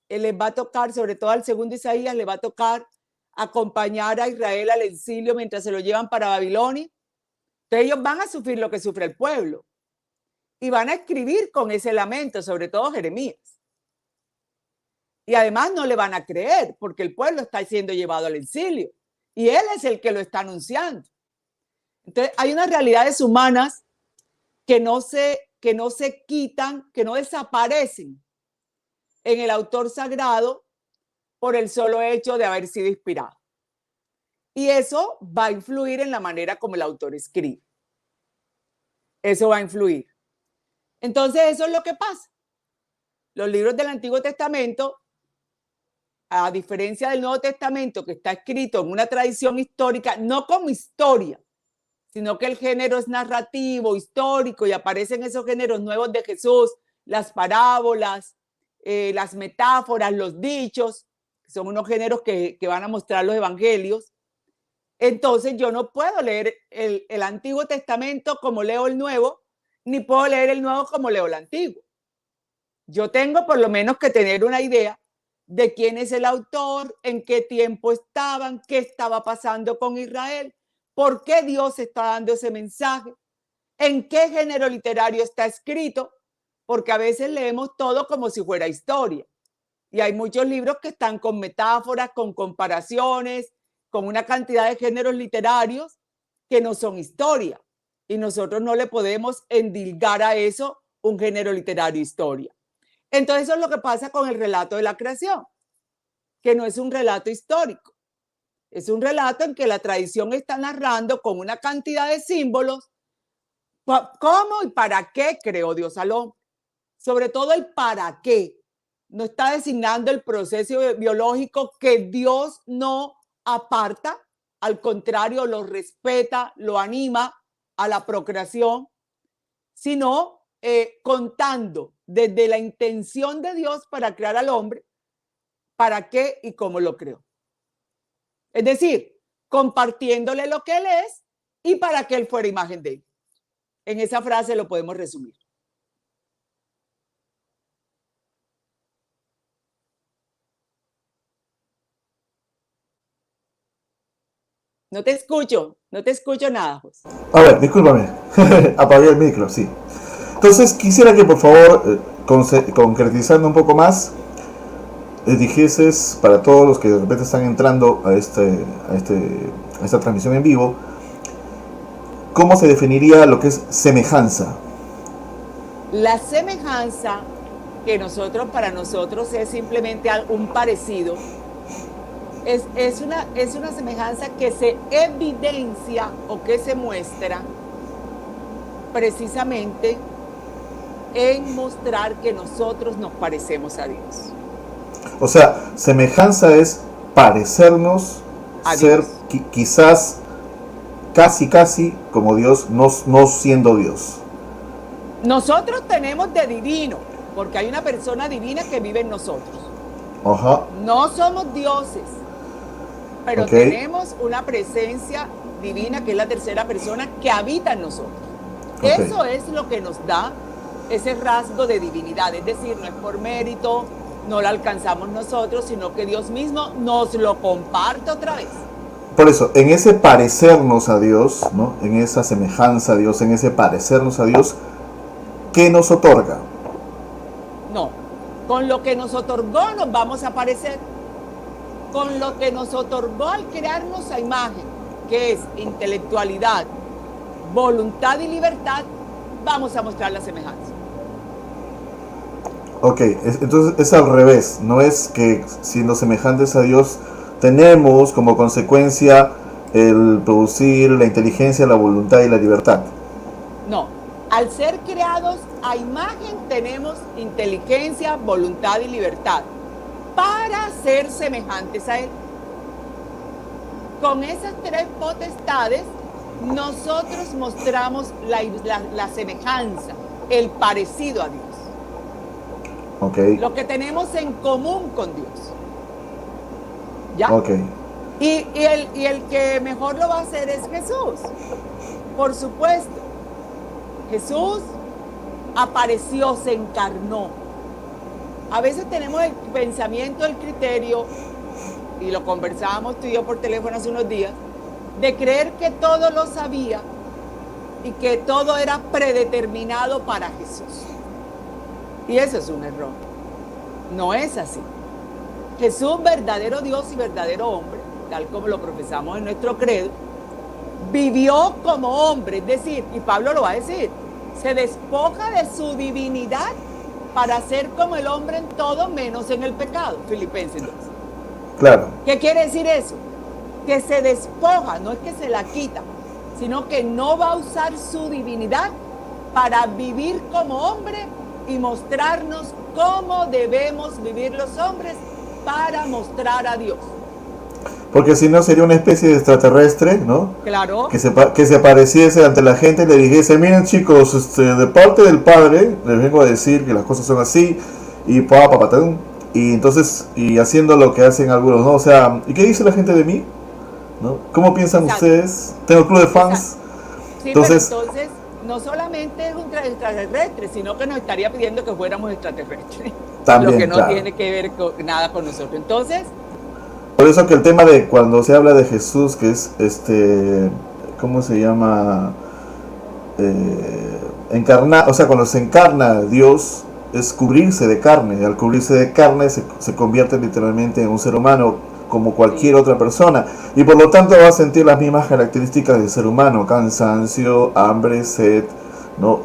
les va a tocar, sobre todo al segundo Isaías, le va a tocar acompañar a Israel al exilio mientras se lo llevan para Babilonia. Entonces ellos van a sufrir lo que sufre el pueblo y van a escribir con ese lamento, sobre todo Jeremías. Y además no le van a creer porque el pueblo está siendo llevado al exilio y él es el que lo está anunciando. Entonces hay unas realidades humanas que no se quitan, que no desaparecen en el autor sagrado por el solo hecho de haber sido inspirado. Y eso va a influir en la manera como el autor escribe. Eso va a influir. Entonces eso es lo que pasa. Los libros del Antiguo Testamento, a diferencia del Nuevo Testamento, que está escrito en una tradición histórica, no como historia, sino que el género es narrativo, histórico, y aparecen esos géneros nuevos de Jesús, las parábolas, las metáforas, los dichos, que son unos géneros que van a mostrar los evangelios. Entonces yo no puedo leer el Antiguo Testamento como leo el Nuevo, ni puedo leer el Nuevo como leo el Antiguo. Yo tengo por lo menos que tener una idea de quién es el autor, en qué tiempo estaban, qué estaba pasando con Israel, por qué Dios está dando ese mensaje, en qué género literario está escrito, porque a veces leemos todo como si fuera historia. Y hay muchos libros que están con metáforas, con comparaciones, con una cantidad de géneros literarios que no son historia. Y nosotros no le podemos endilgar a eso un género literario historia. Entonces eso es lo que pasa con el relato de la creación, que no es un relato histórico. Es un relato en que la tradición está narrando con una cantidad de símbolos cómo y para qué creó Dios al hombre. Sobre todo el para qué. No está designando el proceso biológico que Dios no aparta, al contrario, lo respeta, lo anima a la procreación, sino contando desde la intención de Dios para crear al hombre, para qué y cómo lo creó. Es decir, compartiéndole lo que él es y para que él fuera imagen de él. En esa frase lo podemos resumir. No te escucho nada, José. A ver, discúlpame, apagué el micro, sí. Entonces quisiera que por favor, concretizando un poco más, dijeses para todos los que de repente están entrando a esta transmisión en vivo, ¿cómo se definiría lo que es semejanza? La semejanza que para nosotros es simplemente un parecido. Es una semejanza que se evidencia o que se muestra precisamente en mostrar que nosotros nos parecemos a Dios. O sea, semejanza es parecernos, a ser Dios. Quizás casi como Dios, no siendo Dios. Nosotros tenemos de divino, porque hay una persona divina que vive en nosotros. Ajá. No somos dioses, pero Okay. tenemos una presencia divina, que es la tercera persona que habita en nosotros. Ok. Eso es lo que nos da ese rasgo de divinidad, es decir, no es por mérito, no lo alcanzamos nosotros, sino que Dios mismo nos lo comparte otra vez. Por eso, en ese parecernos a Dios, ¿no? En esa semejanza a Dios, en ese parecernos a Dios, ¿qué nos otorga? No, con lo que nos otorgó nos vamos a parecer. Con lo que nos otorgó al crearnos a imagen, que es intelectualidad, voluntad y libertad, vamos a mostrar la semejanza. Ok, entonces es al revés, no es que siendo semejantes a Dios tenemos como consecuencia el producir la inteligencia, la voluntad y la libertad. No, al ser creados a imagen tenemos inteligencia, voluntad y libertad para ser semejantes a Él. Con esas tres potestades nosotros mostramos la semejanza, el parecido a Dios. Ok, Lo que tenemos en común con Dios. ¿Ya? ok, Y el que mejor lo va a hacer es Jesús. Por supuesto. Jesús apareció, se encarnó. A veces tenemos el pensamiento, el criterio, y lo conversábamos tú y yo por teléfono hace unos días, de creer que todo lo sabía y que todo era predeterminado para Jesús. Y eso es un error. No es así. Jesús, verdadero Dios y verdadero hombre, tal como lo profesamos en nuestro credo, vivió como hombre, es decir, y Pablo lo va a decir, se despoja de su divinidad para ser como el hombre en todo menos en el pecado. Filipenses 2. claro, ¿Qué quiere decir eso? Que se despoja, no es que se la quita, sino que no va a usar su divinidad para vivir como hombre y mostrarnos cómo debemos vivir los hombres para mostrar a Dios. porque si no sería una especie de extraterrestre, ¿no? Claro. Que se apareciese ante la gente y le dijese, miren chicos, de parte del Padre les vengo a decir que las cosas son así, y papatán, y entonces, y haciendo lo que hacen algunos, ¿no? O sea, ¿y qué dice la gente de mí? ¿No? ¿Cómo piensan Exacto. ustedes? Tengo club de fans. Sí, Entonces- pero entonces no solamente es un extraterrestre, sino que nos estaría pidiendo que fuéramos extraterrestres. También, lo que no claro. tiene que ver nada con nosotros. Entonces, Por eso que el tema de cuando se habla de Jesús, que es ¿cómo se llama? Encarnar, o sea, cuando se encarna Dios, es cubrirse de carne. Y al cubrirse de carne se convierte literalmente en un ser humano como cualquier otra persona. Y por lo tanto va a sentir las mismas características del ser humano: cansancio, hambre, sed, ¿no?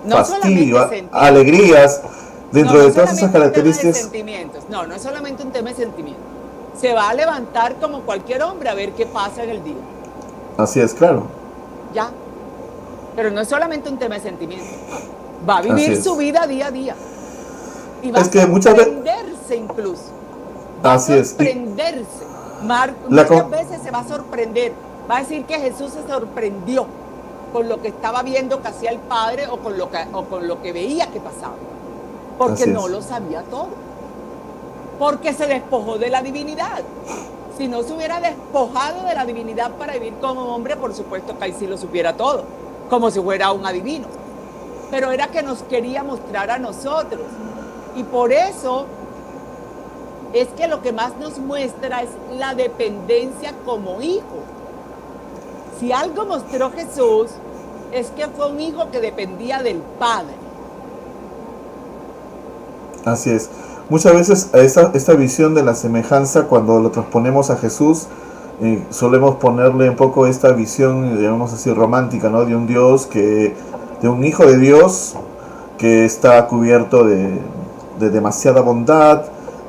No Fastidio, solamente sentir. alegrías. Dentro no de es todas esas solamente un tema de características. sentimientos. No es solamente un tema de sentimientos. Se va a levantar como cualquier hombre a ver qué pasa en el día. Así es, claro. Ya. Pero no es solamente un tema de sentimientos. Va a Así vivir es. su vida día a día. Y va Es a que muchas veces- sorprenderse incluso. Va Así a es. Y- sorprenderse. La Muchas co- veces se va a sorprender. Va a decir que Jesús se sorprendió con lo que estaba viendo que hacía el Padre o con lo que veía que pasaba. Porque Así no es. lo sabía todo. Porque se despojó de la divinidad. Si no se hubiera despojado de la divinidad para vivir como hombre, por supuesto que ahí sí lo supiera todo, como si fuera un adivino. Pero era que nos quería mostrar a nosotros. Y por eso es que lo que más nos muestra es la dependencia como hijo. Si algo mostró Jesús, es que fue un hijo que dependía del Padre. Así es. Muchas veces esta visión de la semejanza, cuando lo transponemos a Jesús, solemos ponerle un poco esta visión, digamos así, romántica, ¿no? De un Dios de un hijo de Dios que está cubierto de demasiada bondad,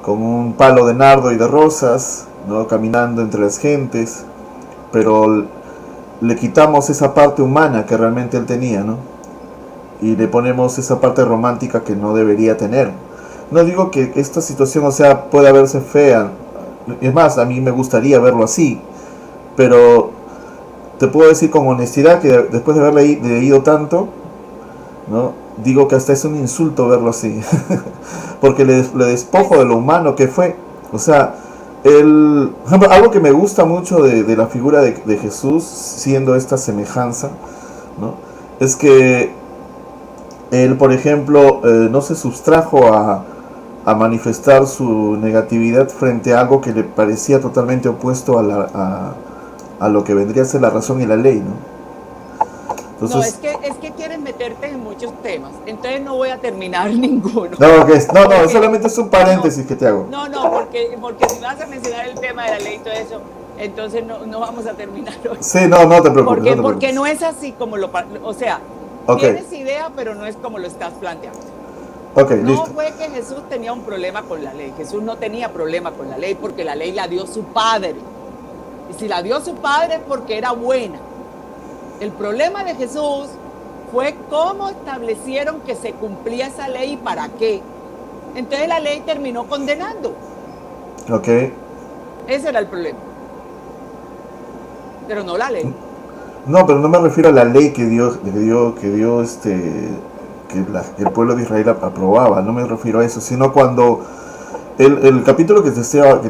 con un palo de nardo y de rosas, ¿no? Caminando entre las gentes, pero le quitamos esa parte humana que realmente él tenía, ¿no? Y le ponemos esa parte romántica que no debería tener. No digo que esta situación, o sea, pueda verse fea. Es más, a mí me gustaría verlo así. Pero te puedo decir con honestidad que después de haber leído tanto, ¿no? Digo que hasta es un insulto verlo así. Porque le despojo de lo humano que fue. O sea, Por ejemplo, algo que me gusta mucho de la figura de Jesús, siendo esta semejanza, ¿no? Es que él, por ejemplo, no se sustrajo a manifestar su negatividad frente a algo que le parecía totalmente opuesto a lo que vendría a ser la razón y la ley, ¿no? Entonces, No, es que quieres meterte en muchos temas, entonces no voy a terminar ninguno. no, solamente es un paréntesis que te hago. No, porque si vas a mencionar el tema de la ley y todo eso, entonces no vamos a terminar hoy. Sí, no te preocupes. Porque no es así como o sea, okay. Tienes idea, pero no es como lo estás planteando. Ok, no listo. fue que Jesús tenía un problema con la ley. Jesús no tenía problema con la ley porque la ley la dio su padre. Y si la dio su padre es porque era buena. El problema de Jesús fue cómo establecieron que se cumplía esa ley y para qué. Entonces la ley terminó condenando. Ok. Ese era el problema. Pero no la ley. No, pero no me refiero a la ley que el pueblo de Israel aprobaba. No me refiero a eso, sino cuando el capítulo que te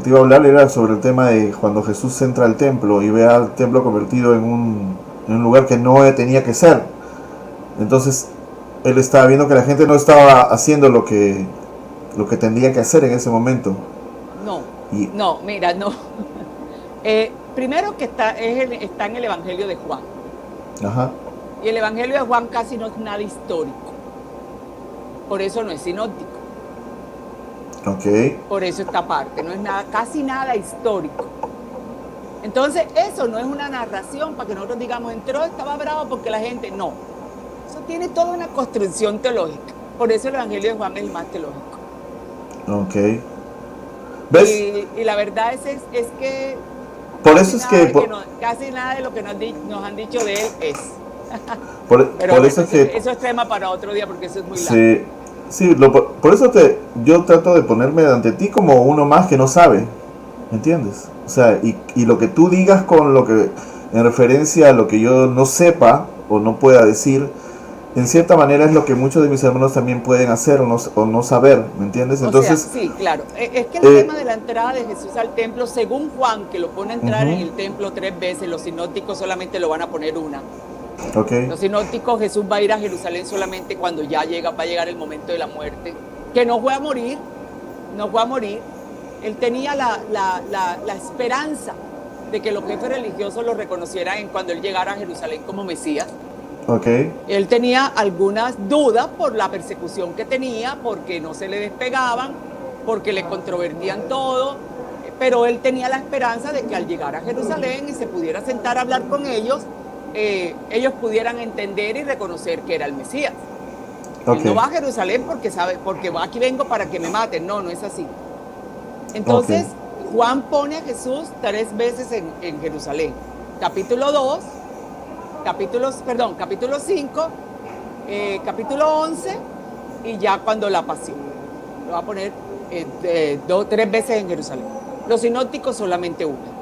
iba a hablar era sobre el tema de cuando Jesús entra al templo y ve al templo convertido en un lugar que no tenía que ser. Entonces él estaba viendo que la gente no estaba haciendo lo que tendría que hacer en ese momento. No. Primero que está en el Evangelio de Juan. Ajá. Y el Evangelio de Juan casi no es nada histórico. Por eso no es sinóptico. Ok. Por eso esta parte no es casi nada histórico. Entonces, eso no es una narración para que nosotros digamos, entró, estaba bravo porque la gente... No. Eso tiene toda una construcción teológica. Por eso el Evangelio de Juan es el más teológico. Ok. ¿Ves? Y la verdad es que... Por eso es que... casi nada de lo que nos han dicho de él es. Pero por eso es que... Eso es tema para otro día porque eso es muy largo. Sí, por eso yo trato de ponerme ante ti como uno más que no sabe. ¿Me entiendes? O sea, y lo que tú digas con lo que en referencia a lo que yo no sepa o no pueda decir, en cierta manera es lo que muchos de mis hermanos también pueden hacer o no saber, ¿me entiendes? Entonces, sí, claro. Es que el tema de la entrada de Jesús al templo, según Juan, que lo pone a entrar en el templo 3 veces, los sinópticos solamente lo van a poner una. Okay. Los sinópticos, Jesús va a ir a Jerusalén solamente cuando va a llegar el momento de la muerte, que no fue a morir. Él tenía la esperanza de que los jefes religiosos lo reconocieran cuando él llegara a Jerusalén como Mesías. Okay. Él tenía algunas dudas por la persecución que tenía, porque no se le despegaban, porque le controvertían todo, pero él tenía la esperanza de que al llegar a Jerusalén y se pudiera sentar a hablar con ellos, ellos pudieran entender y reconocer que era el Mesías. Okay. Él no va a Jerusalén porque aquí vengo para que me maten. No es así. Entonces, Juan pone a Jesús 3 veces en Jerusalén. Capítulo 2, capítulo 5, capítulo 11 y ya cuando la pasión. Lo va a poner 3 veces en Jerusalén. Los sinópticos solamente una.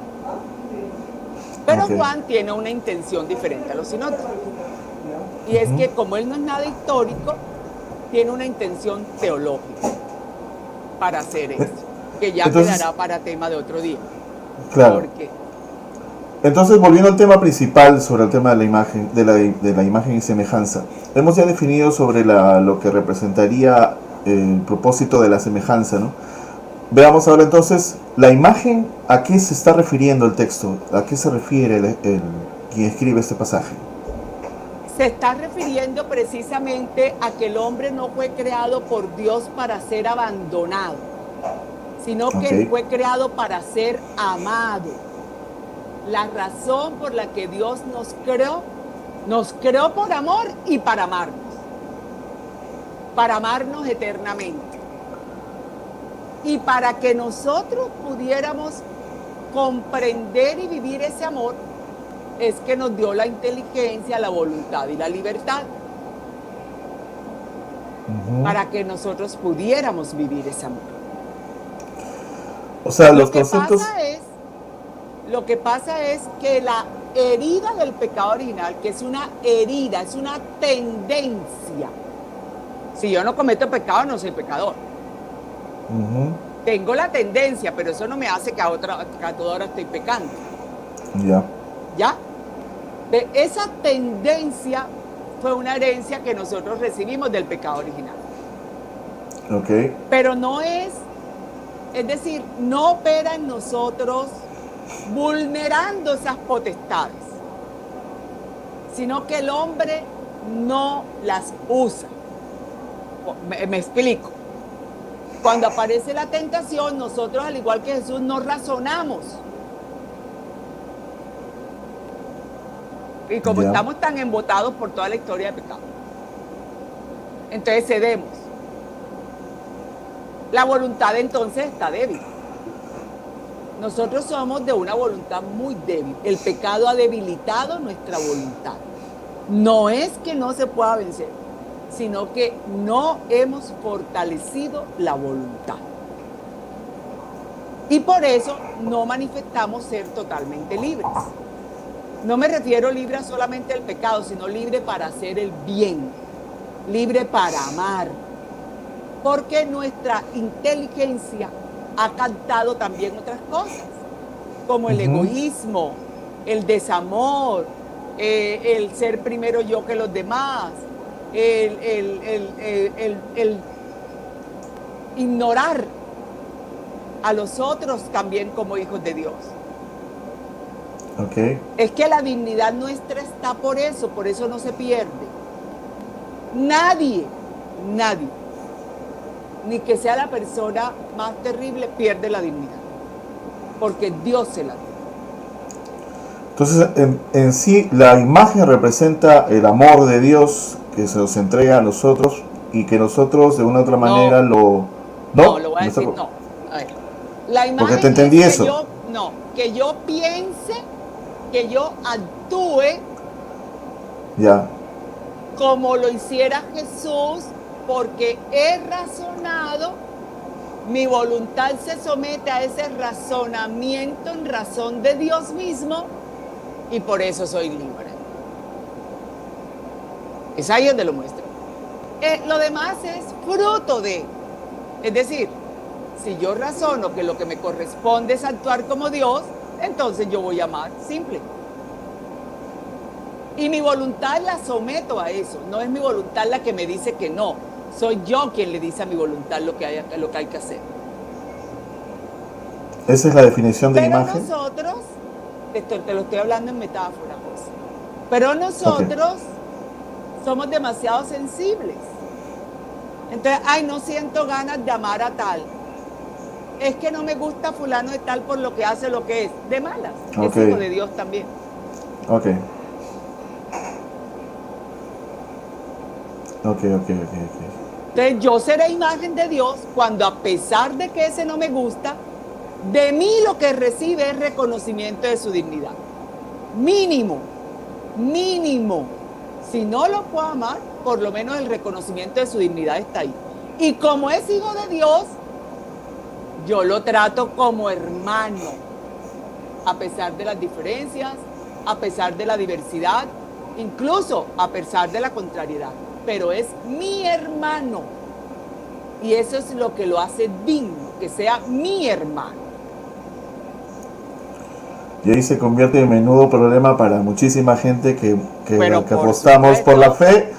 Pero Juan tiene una intención diferente a los sinópticos. Y es que como él no es nada histórico, tiene una intención teológica para hacer eso. Que ya quedará para tema de otro día. Claro. Entonces, volviendo al tema principal sobre el tema de la imagen, de la imagen y semejanza, hemos ya definido sobre lo que representaría el propósito de la semejanza, ¿no? Veamos ahora entonces la imagen, ¿a qué se está refiriendo el texto? ¿A qué se refiere quien escribe este pasaje? Se está refiriendo precisamente a que el hombre no fue creado por Dios para ser abandonado, sino que él fue creado para ser amado. La razón por la que Dios nos creó por amor y para amarnos eternamente. Y para que nosotros pudiéramos comprender y vivir ese amor, es que nos dio la inteligencia, la voluntad y la libertad. Para que nosotros pudiéramos vivir ese amor. O sea, los conceptos... Lo que pasa es que la herida del pecado original, que es una herida, es una tendencia. Si yo no cometo pecado, no soy pecador. Tengo la tendencia, pero eso no me hace que a toda hora estoy pecando. Ya. ¿Ya? Esa tendencia fue una herencia que nosotros recibimos del pecado original. Ok. Pero no es decir, no opera en nosotros vulnerando esas potestades, sino que el hombre no las usa. Me explico. Cuando aparece la tentación, nosotros, al igual que Jesús, no razonamos. Y como estamos tan embotados por toda la historia de pecado, entonces cedemos. La voluntad entonces está débil. Nosotros somos de una voluntad muy débil. El pecado ha debilitado nuestra voluntad. No es que no se pueda vencer, sino que no hemos fortalecido la voluntad. Y por eso no manifestamos ser totalmente libres. No me refiero libre solamente al pecado, sino libre para hacer el bien, libre para amar. Porque nuestra inteligencia ha captado también otras cosas, como el egoísmo, el desamor, el ser primero yo que los demás, el ignorar a los otros también como hijos de Dios. Okay. Es que la dignidad nuestra está por eso no se pierde. Nadie, ni que sea la persona más terrible, pierde la dignidad, porque Dios se la dio. Entonces, en sí, la imagen representa el amor de Dios que se nos entrega a nosotros y que nosotros de una u otra manera lo voy a decir, no. A ver, la imagen porque te entendí es eso. Que yo piense, que yo actúe Ya. como lo hiciera Jesús, porque he razonado, mi voluntad se somete a ese razonamiento en razón de Dios mismo y por eso soy libre. Es ahí donde lo muestro. Lo demás es fruto de, es decir, si yo razono que lo que me corresponde es actuar como Dios, entonces yo voy a amar, simple. Y mi voluntad la someto a eso, no es mi voluntad la que me dice que no, soy yo quien le dice a mi voluntad lo que hay que hacer. Esa es la definición de Pero imagen. nosotros, te lo estoy hablando en metáfora, José, pero nosotros somos demasiado sensibles. Entonces, no siento ganas de amar a tal. Es que no me gusta fulano de tal por lo que hace, lo que es. De malas. Es hijo de Dios también. Ok. Entonces, yo seré imagen de Dios cuando, a pesar de que ese no me gusta, de mí lo que recibe es reconocimiento de su dignidad. Mínimo. Si no lo puedo amar, por lo menos el reconocimiento de su dignidad está ahí. Y como es hijo de Dios, yo lo trato como hermano, a pesar de las diferencias, a pesar de la diversidad, incluso a pesar de la contrariedad. Pero es mi hermano. Y eso es lo que lo hace digno, que sea mi hermano. Y ahí se convierte en menudo problema para muchísima gente que apostamos supuesto, por la fe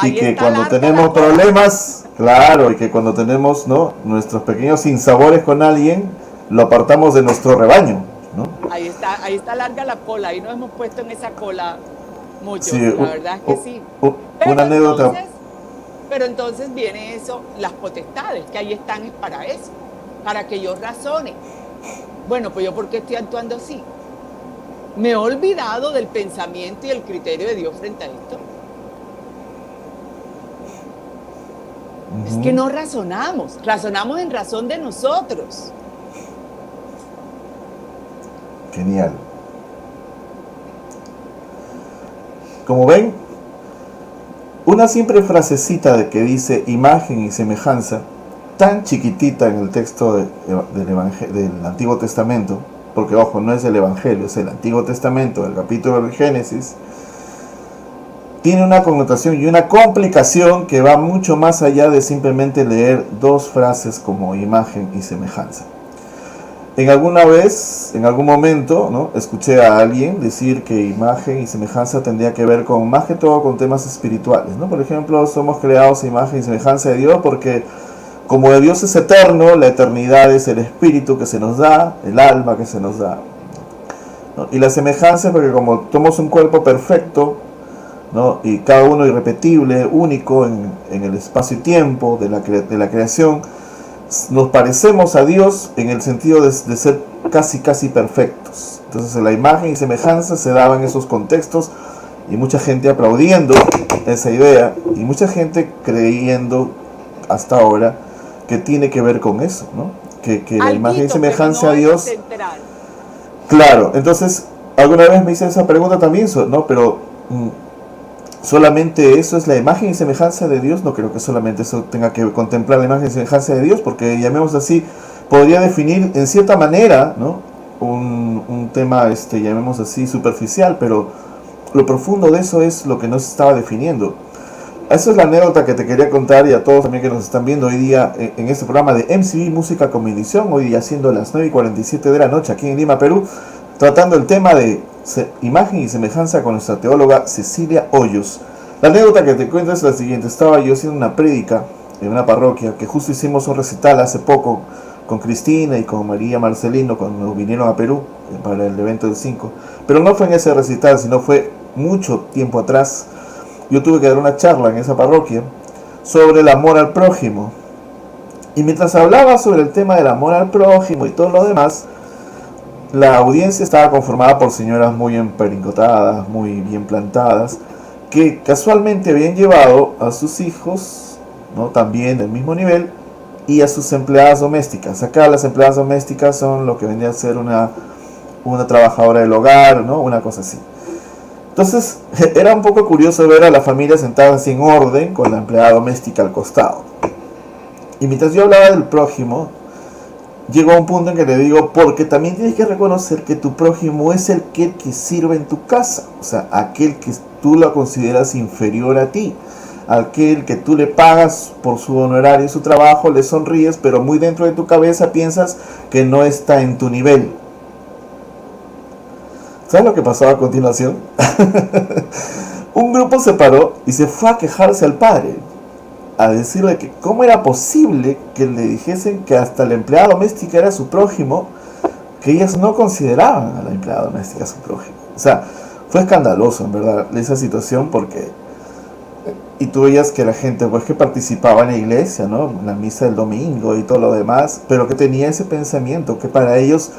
y que cuando tenemos problemas, claro, y que cuando tenemos nuestros pequeños sinsabores con alguien, lo apartamos de nuestro rebaño, ¿no? Ahí está larga la cola, ahí nos hemos puesto en esa cola mucho, Sí, la verdad es que sí. Una anécdota. Pero entonces viene eso, las potestades, que ahí están es para eso, para que yo razone. Bueno, pues yo ¿por qué estoy actuando así? Me he olvidado del pensamiento y el criterio de Dios frente a esto. Es que no razonamos en razón de nosotros. Genial. Como ven, una simple frasecita de que dice imagen y semejanza, tan chiquitita en el texto del Antiguo Testamento, porque ojo, no es el Evangelio, es el Antiguo Testamento, el capítulo de Génesis, tiene una connotación y una complicación que va mucho más allá de simplemente leer dos frases como imagen y semejanza. En algún momento, ¿no?, escuché a alguien decir que imagen y semejanza tendría que ver con, más que todo, con temas espirituales, ¿no? Por ejemplo, somos creados a imagen y semejanza de Dios porque como Dios es eterno, la eternidad es el espíritu que se nos da, el alma que se nos da, ¿no? Y la semejanza es porque como somos un cuerpo perfecto, ¿no?, y cada uno irrepetible, único en el espacio y tiempo de la creación, nos parecemos a Dios en el sentido de ser casi perfectos. Entonces la imagen y semejanza se daban en esos contextos y mucha gente aplaudiendo esa idea y mucha gente creyendo hasta ahora que tiene que ver con eso, ¿no? Que la imagen y semejanza a Dios. Claro, entonces alguna vez me hice esa pregunta también, ¿no? Pero solamente eso es la imagen y semejanza de Dios. No creo que solamente eso tenga que contemplar la imagen y semejanza de Dios, porque llamemos así, podría definir en cierta manera, ¿no?, un tema, llamemos así, superficial, pero lo profundo de eso es lo que nos estaba definiendo. Esa es la anécdota que te quería contar, y a todos también que nos están viendo hoy día en este programa de MCV Música como Edición, hoy día siendo las 9:47 de la noche aquí en Lima, Perú, tratando el tema de imagen y semejanza con nuestra teóloga Cecilia Hoyos. La anécdota que te cuento es la siguiente. Estaba yo haciendo una prédica en una parroquia, que justo hicimos un recital hace poco con Cristina y con María Marcelino cuando vinieron a Perú para el evento del 5, pero no fue en ese recital, sino fue mucho tiempo atrás. Yo tuve que dar una charla en esa parroquia sobre el amor al prójimo, y mientras hablaba sobre el tema del amor al prójimo y todo lo demás, la audiencia estaba conformada por señoras muy emperingotadas, muy bien plantadas, que casualmente habían llevado a sus hijos, ¿no?, también del mismo nivel, y a sus empleadas domésticas. Acá las empleadas domésticas son lo que vendría a ser una trabajadora del hogar, ¿no?, una cosa así. Entonces era un poco curioso ver a la familia sentada así en orden con la empleada doméstica al costado. Y mientras yo hablaba del prójimo, llegó a un punto en que le digo, porque también tienes que reconocer que tu prójimo es el que sirve en tu casa, o sea, aquel que tú lo consideras inferior a ti, aquel que tú le pagas por su honorario y su trabajo, le sonríes, pero muy dentro de tu cabeza piensas que no está en tu nivel. ¿Sabes lo que pasó a continuación? Un grupo se paró y se fue a quejarse al padre, a decirle que cómo era posible que le dijesen que hasta la empleada doméstica era su prójimo, que ellas no consideraban a la empleada doméstica su prójimo. O sea, fue escandaloso en verdad esa situación, porque y tú veías que la gente, pues, que participaba en la iglesia, ¿no?, en la misa del domingo y todo lo demás, pero que tenía ese pensamiento que para ellos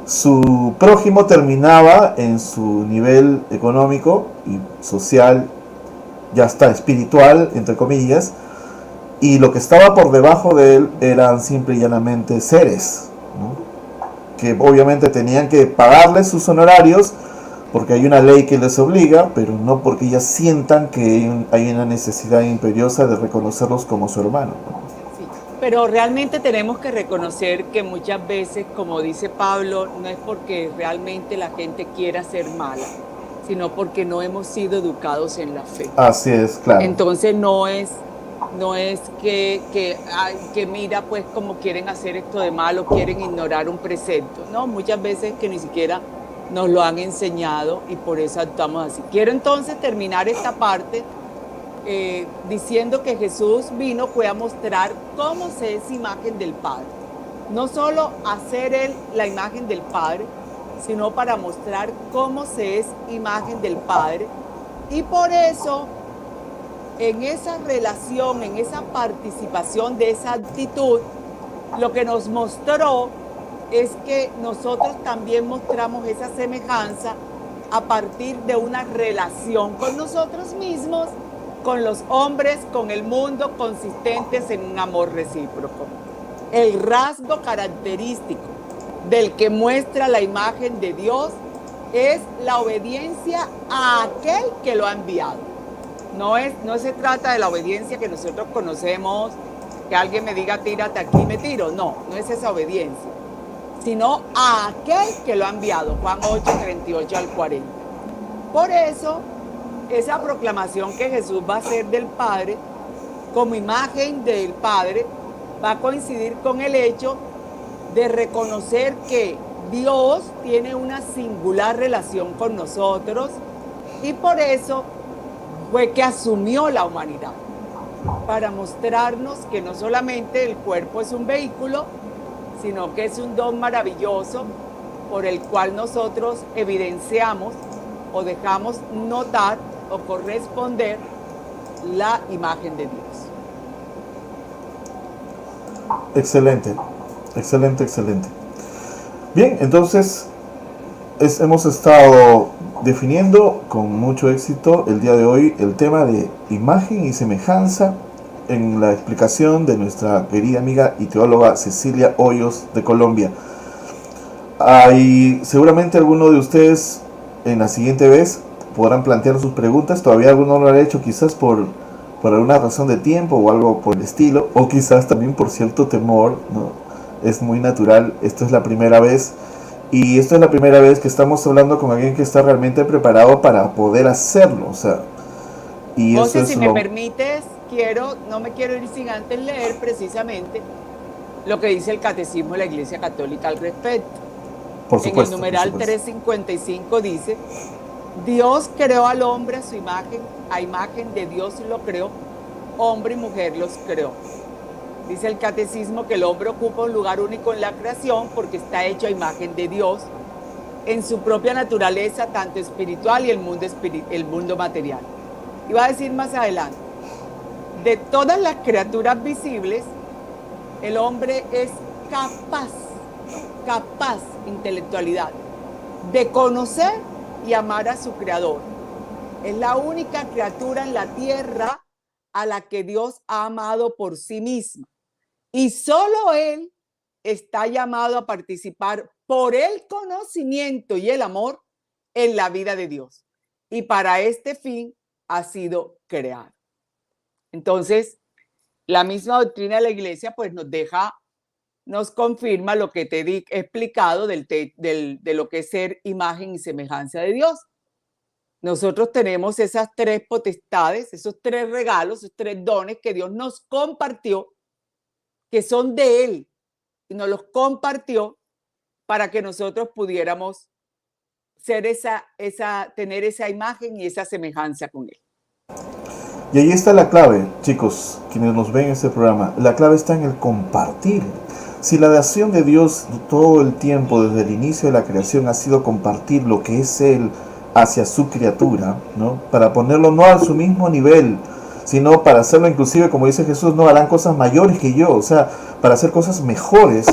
su prójimo terminaba en su nivel económico y social, ya está, espiritual, entre comillas, y lo que estaba por debajo de él eran simple y llanamente seres, ¿no?, que obviamente tenían que pagarles sus honorarios porque hay una ley que les obliga, pero no porque ellas sientan que hay una necesidad imperiosa de reconocerlos como su hermano, ¿no? Sí, pero realmente tenemos que reconocer que muchas veces, como dice Pablo, no es porque realmente la gente quiera ser mala, sino porque no hemos sido educados en la fe. Así es, claro. Entonces no es que mira, pues, como quieren hacer esto de malo, quieren ignorar un precepto. No, muchas veces que ni siquiera nos lo han enseñado y por eso actuamos así. Quiero entonces terminar esta parte diciendo que Jesús fue a mostrar cómo se es imagen del Padre. No solo hacer Él la imagen del Padre, sino para mostrar cómo se es imagen del Padre. Y por eso, en esa relación, en esa participación de esa actitud, lo que nos mostró es que nosotros también mostramos esa semejanza a partir de una relación con nosotros mismos, con los hombres, con el mundo, consistentes en un amor recíproco. El rasgo característico del que muestra la imagen de Dios es la obediencia a aquel que lo ha enviado. No se trata de la obediencia que nosotros conocemos, que alguien me diga tírate aquí, me tiro. No es esa obediencia, sino a aquel que lo ha enviado. Juan 8, 38 al 40. Por eso, esa proclamación que Jesús va a hacer del Padre, como imagen del Padre, va a coincidir con el hecho de reconocer que Dios tiene una singular relación con nosotros y por eso fue que asumió la humanidad, para mostrarnos que no solamente el cuerpo es un vehículo, sino que es un don maravilloso por el cual nosotros evidenciamos o dejamos notar o corresponder la imagen de Dios. Excelente, excelente, excelente. Bien, entonces hemos estado definiendo con mucho éxito el día de hoy el tema de imagen y semejanza en la explicación de nuestra querida amiga y teóloga Cecilia Hoyos de Colombia. Hay seguramente alguno de ustedes en la siguiente vez podrán plantear sus preguntas. Todavía alguno no lo ha hecho, quizás por alguna razón de tiempo o algo por el estilo, o quizás también por cierto temor, ¿no? Es muy natural. Esto es la primera vez, y esto es la primera vez que estamos hablando con alguien que está realmente preparado para poder hacerlo. O sea, y José, eso es si me permites, no me quiero ir sin antes leer precisamente lo que dice el Catecismo de la Iglesia Católica al respecto. Por supuesto, en el numeral 355 dice: Dios creó al hombre a su imagen, a imagen de Dios lo creó, hombre y mujer los creó. Dice el Catecismo que el hombre ocupa un lugar único en la creación porque está hecho a imagen de Dios en su propia naturaleza, tanto espiritual y el mundo material. Y va a decir más adelante: de todas las criaturas visibles, el hombre es capaz, intelectualidad, de conocer y amar a su creador. Es la única criatura en la tierra a la que Dios ha amado por sí misma. Y solo Él está llamado a participar por el conocimiento y el amor en la vida de Dios. Y para este fin ha sido creado. Entonces, la misma doctrina de la Iglesia pues nos confirma lo que te he explicado de lo que es ser imagen y semejanza de Dios. Nosotros tenemos esas tres potestades, esos tres regalos, esos tres dones que Dios nos compartió, que son de Él, y nos los compartió para que nosotros pudiéramos tener esa imagen y esa semejanza con Él. Y ahí está la clave, chicos, quienes nos ven en este programa. La clave está en el compartir. Si la acción de Dios todo el tiempo, desde el inicio de la creación, ha sido compartir lo que es Él hacia su criatura, ¿no? Para ponerlo no a su mismo nivel, sino para hacerlo, inclusive, como dice Jesús, no harán cosas mayores que yo, o sea, para hacer cosas mejores.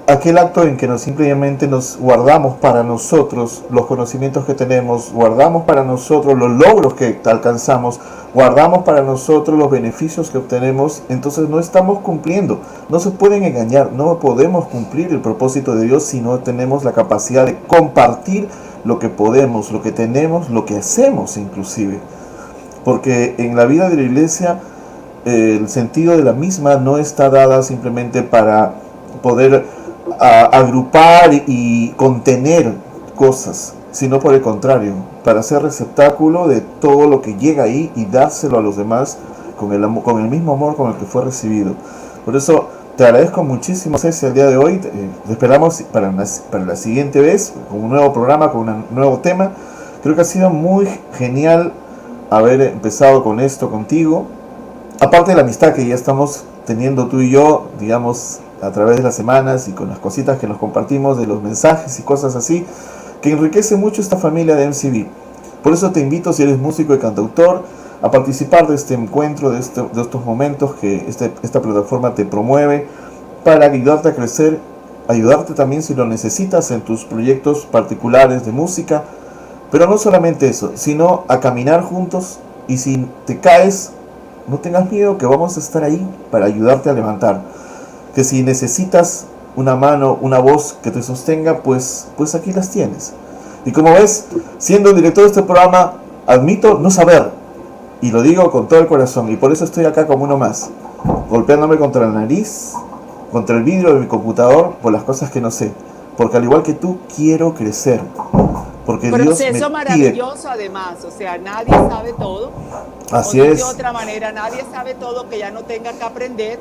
Aquel acto en que simplemente nos guardamos para nosotros los conocimientos que tenemos, guardamos para nosotros los logros que alcanzamos, guardamos para nosotros los beneficios que obtenemos, entonces no estamos cumpliendo. No se pueden engañar, no podemos cumplir el propósito de Dios si no tenemos la capacidad de compartir lo que podemos, lo que tenemos, lo que hacemos inclusive. Porque en la vida de la iglesia el sentido de la misma no está dada simplemente para poder agrupar y contener cosas, sino por el contrario, para ser receptáculo de todo lo que llega ahí y dárselo a los demás con el mismo amor con el que fue recibido. Por eso te agradezco muchísimo, Ceci, el día de hoy. Te esperamos para la siguiente vez con un nuevo programa, con un nuevo tema. Creo que ha sido muy genial haber empezado con esto contigo, aparte de la amistad que ya estamos teniendo tú y yo, digamos, a través de las semanas y con las cositas que nos compartimos, de los mensajes y cosas así, que enriquece mucho esta familia de MCV. Por eso te invito, si eres músico y cantautor, a participar de este encuentro, de estos momentos que esta plataforma te promueve, para ayudarte a crecer, ayudarte también si lo necesitas en tus proyectos particulares de música, pero no solamente eso, sino a caminar juntos, y si te caes, no tengas miedo, que vamos a estar ahí para ayudarte a levantar. Que si necesitas una mano, una voz que te sostenga, pues aquí las tienes. Y como ves, siendo el director de este programa, admito no saber, y lo digo con todo el corazón, y por eso estoy acá como uno más, golpeándome contra la nariz, contra el vidrio de mi computador, por las cosas que no sé. Porque al igual que tú, quiero crecer. porque Dios me Proceso pide. maravilloso además, o sea, nadie sabe todo. Así O es. de otra manera, nadie sabe todo que ya no tenga que aprender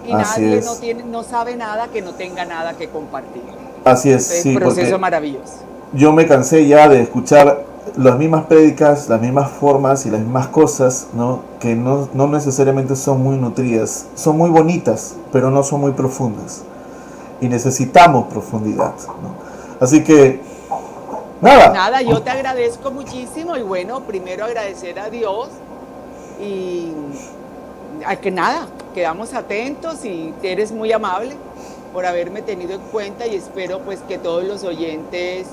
y Así nadie es. no sabe nada que no tenga nada que compartir. Así es, Entonces, sí, proceso porque maravilloso. yo me cansé ya de escuchar las mismas prédicas, las mismas formas y las mismas cosas, ¿no? Que no necesariamente son muy nutridas, son muy bonitas, pero no son muy profundas. Y necesitamos profundidad, ¿no? Así que, nada. Nada, yo te agradezco muchísimo y bueno, primero agradecer a Dios y a que nada, quedamos atentos y eres muy amable por haberme tenido en cuenta y espero pues que todos los oyentes,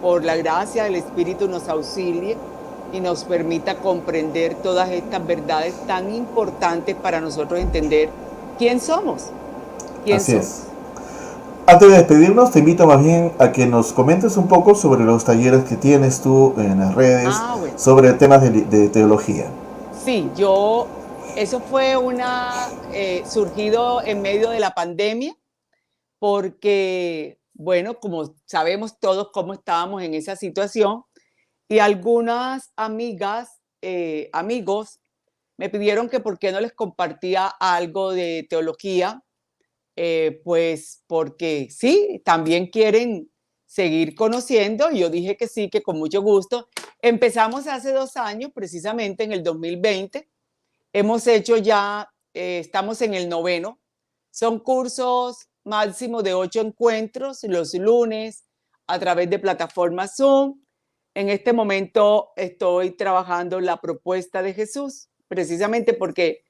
por la gracia del Espíritu, nos auxilie y nos permita comprender todas estas verdades tan importantes para nosotros entender quién somos. Así es. Antes de despedirnos, te invito más bien a que nos comentes un poco sobre los talleres que tienes tú en las redes, Bueno. sobre temas de teología. Sí, eso fue surgido en medio de la pandemia, porque, bueno, como sabemos todos cómo estábamos en esa situación, y algunas amigas, amigos, me pidieron que por qué no les compartía algo de teología, pues porque sí, también quieren seguir conociendo, y yo dije que sí, que con mucho gusto. Empezamos hace 2 años, precisamente en el 2020, hemos hecho ya, estamos en el 9º, son cursos máximo de 8 encuentros los lunes a través de plataformas Zoom. En este momento estoy trabajando la propuesta de Jesús, precisamente porque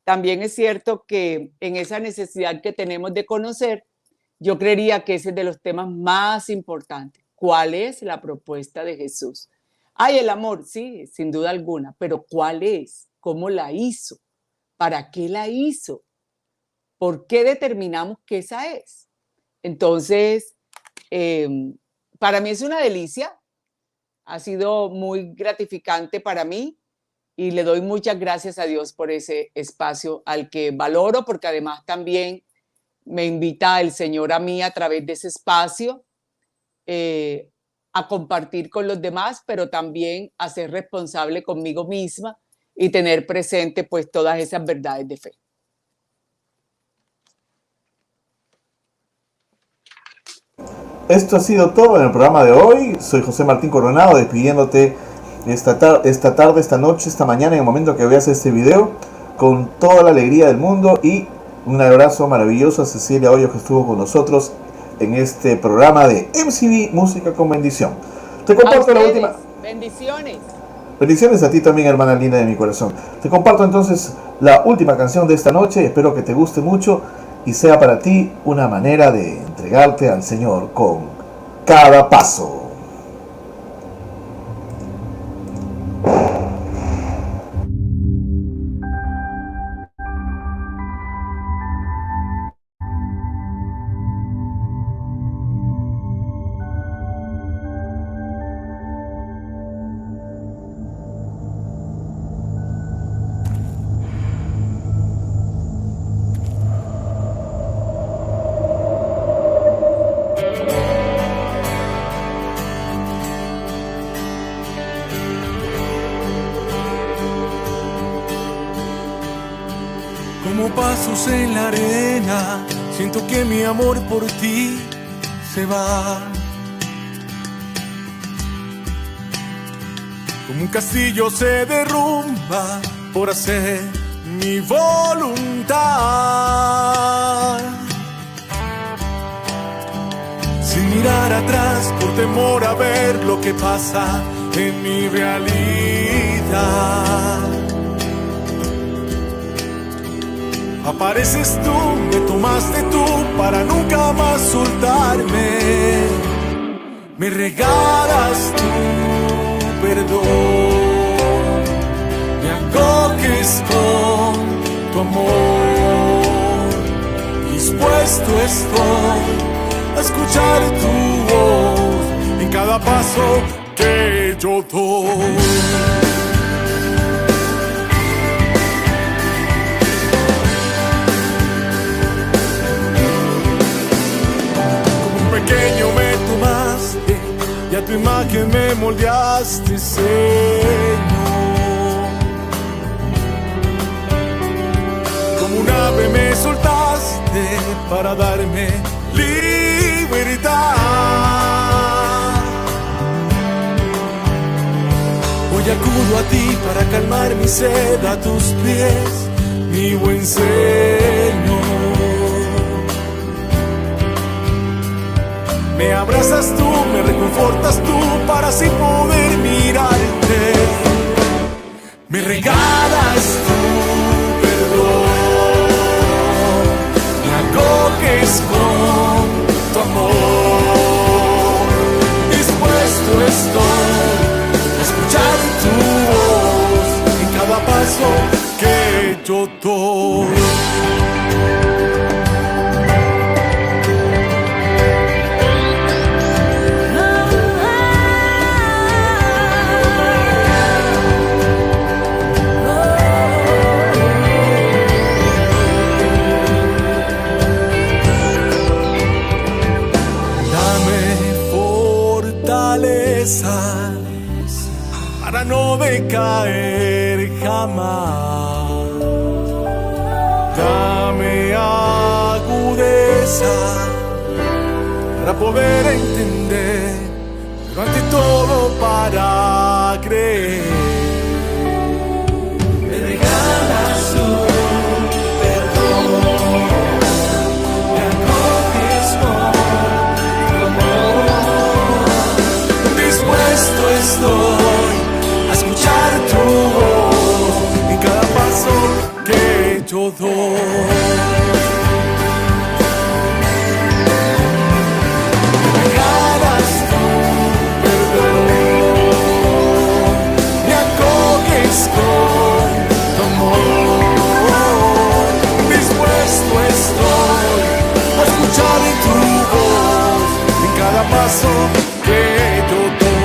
también es cierto que en esa necesidad que tenemos de conocer, yo creería que ese es de los temas más importantes. ¿Cuál es la propuesta de Jesús? Hay el amor, sí, sin duda alguna, pero ¿cuál es? ¿Cómo la hizo? ¿Para qué la hizo? ¿Por qué determinamos que esa es? Entonces, para mí es una delicia, ha sido muy gratificante para mí y le doy muchas gracias a Dios por ese espacio al que valoro, porque además también me invita el Señor a mí a través de ese espacio a compartir con los demás, pero también a ser responsable conmigo misma y tener presente pues todas esas verdades de fe. Esto ha sido todo en el programa de hoy. Soy José Martín Coronado, despidiéndote esta tarde, esta noche, esta mañana, en el momento que veas este video, con toda la alegría del mundo, y un abrazo maravilloso a Cecilia Hoyos, que estuvo con nosotros en este programa de MCV Música con Bendición. Te comparto la última. Bendiciones. Bendiciones a ti también, hermana linda de mi corazón. Te comparto entonces la última canción de esta noche. Espero que te guste mucho y sea para ti una manera de entregarte al Señor con cada paso. Como pasos en la arena, siento que mi amor por ti se va. Como un castillo se derrumba por hacer mi voluntad. Sin mirar atrás por temor a ver lo que pasa en mi realidad. Apareces tú, me tomaste tú para nunca más soltarme. Me regalas tu perdón, me acoges con tu amor. Dispuesto estoy a escuchar tu voz en cada paso que yo doy. Pequeño me tomaste y a tu imagen me moldeaste, Señor. Como un ave me soltaste para darme libertad. Hoy acudo a ti para calmar mi sed a tus pies, mi buen Señor. Me abrazas tú, me reconfortas tú, para así poder mirarte. Me regalas tu perdón, me acoges con tu amor. Dispuesto estoy a escuchar tu voz en cada paso que yo doy. Para no decaer jamás, dame agudeza para poder entender, pero ante todo para creer. Me regalas tu perdón, me acoges con tu amor. Dispuesto estoy a escuchar tu voz en cada paso que yo doy. Me regalas tu perdón, me acoges con tu amor. Dispuesto estoy a escuchar tu voz en cada paso que yo doy.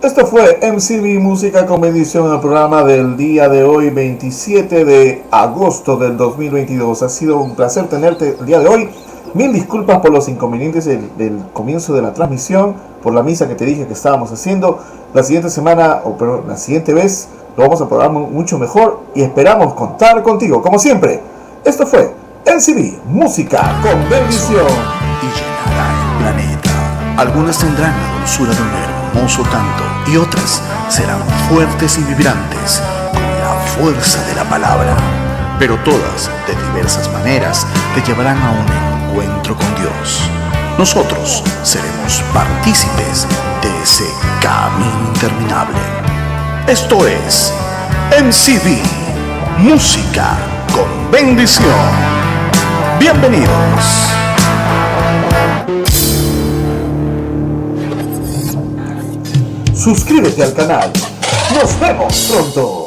Esto fue MCV Música con Bendición, el programa del día de hoy, 27 de agosto del 2022. Ha sido un placer tenerte el día de hoy. Mil disculpas por los inconvenientes del comienzo de la transmisión, por la misa que te dije que estábamos haciendo. La siguiente semana, la siguiente vez, lo vamos a programar mucho mejor y esperamos contar contigo, como siempre. Esto fue MCV Música con Bendición. Y llenará el planeta. Algunas tendrán la dulzura de un hermoso canto y otras serán fuertes y vibrantes con la fuerza de la palabra. Pero todas, de diversas maneras, te llevarán a un encuentro con Dios. Nosotros seremos partícipes de ese camino interminable. Esto es MCV Música con Bendición. Bienvenidos. Suscríbete al canal. Nos vemos pronto.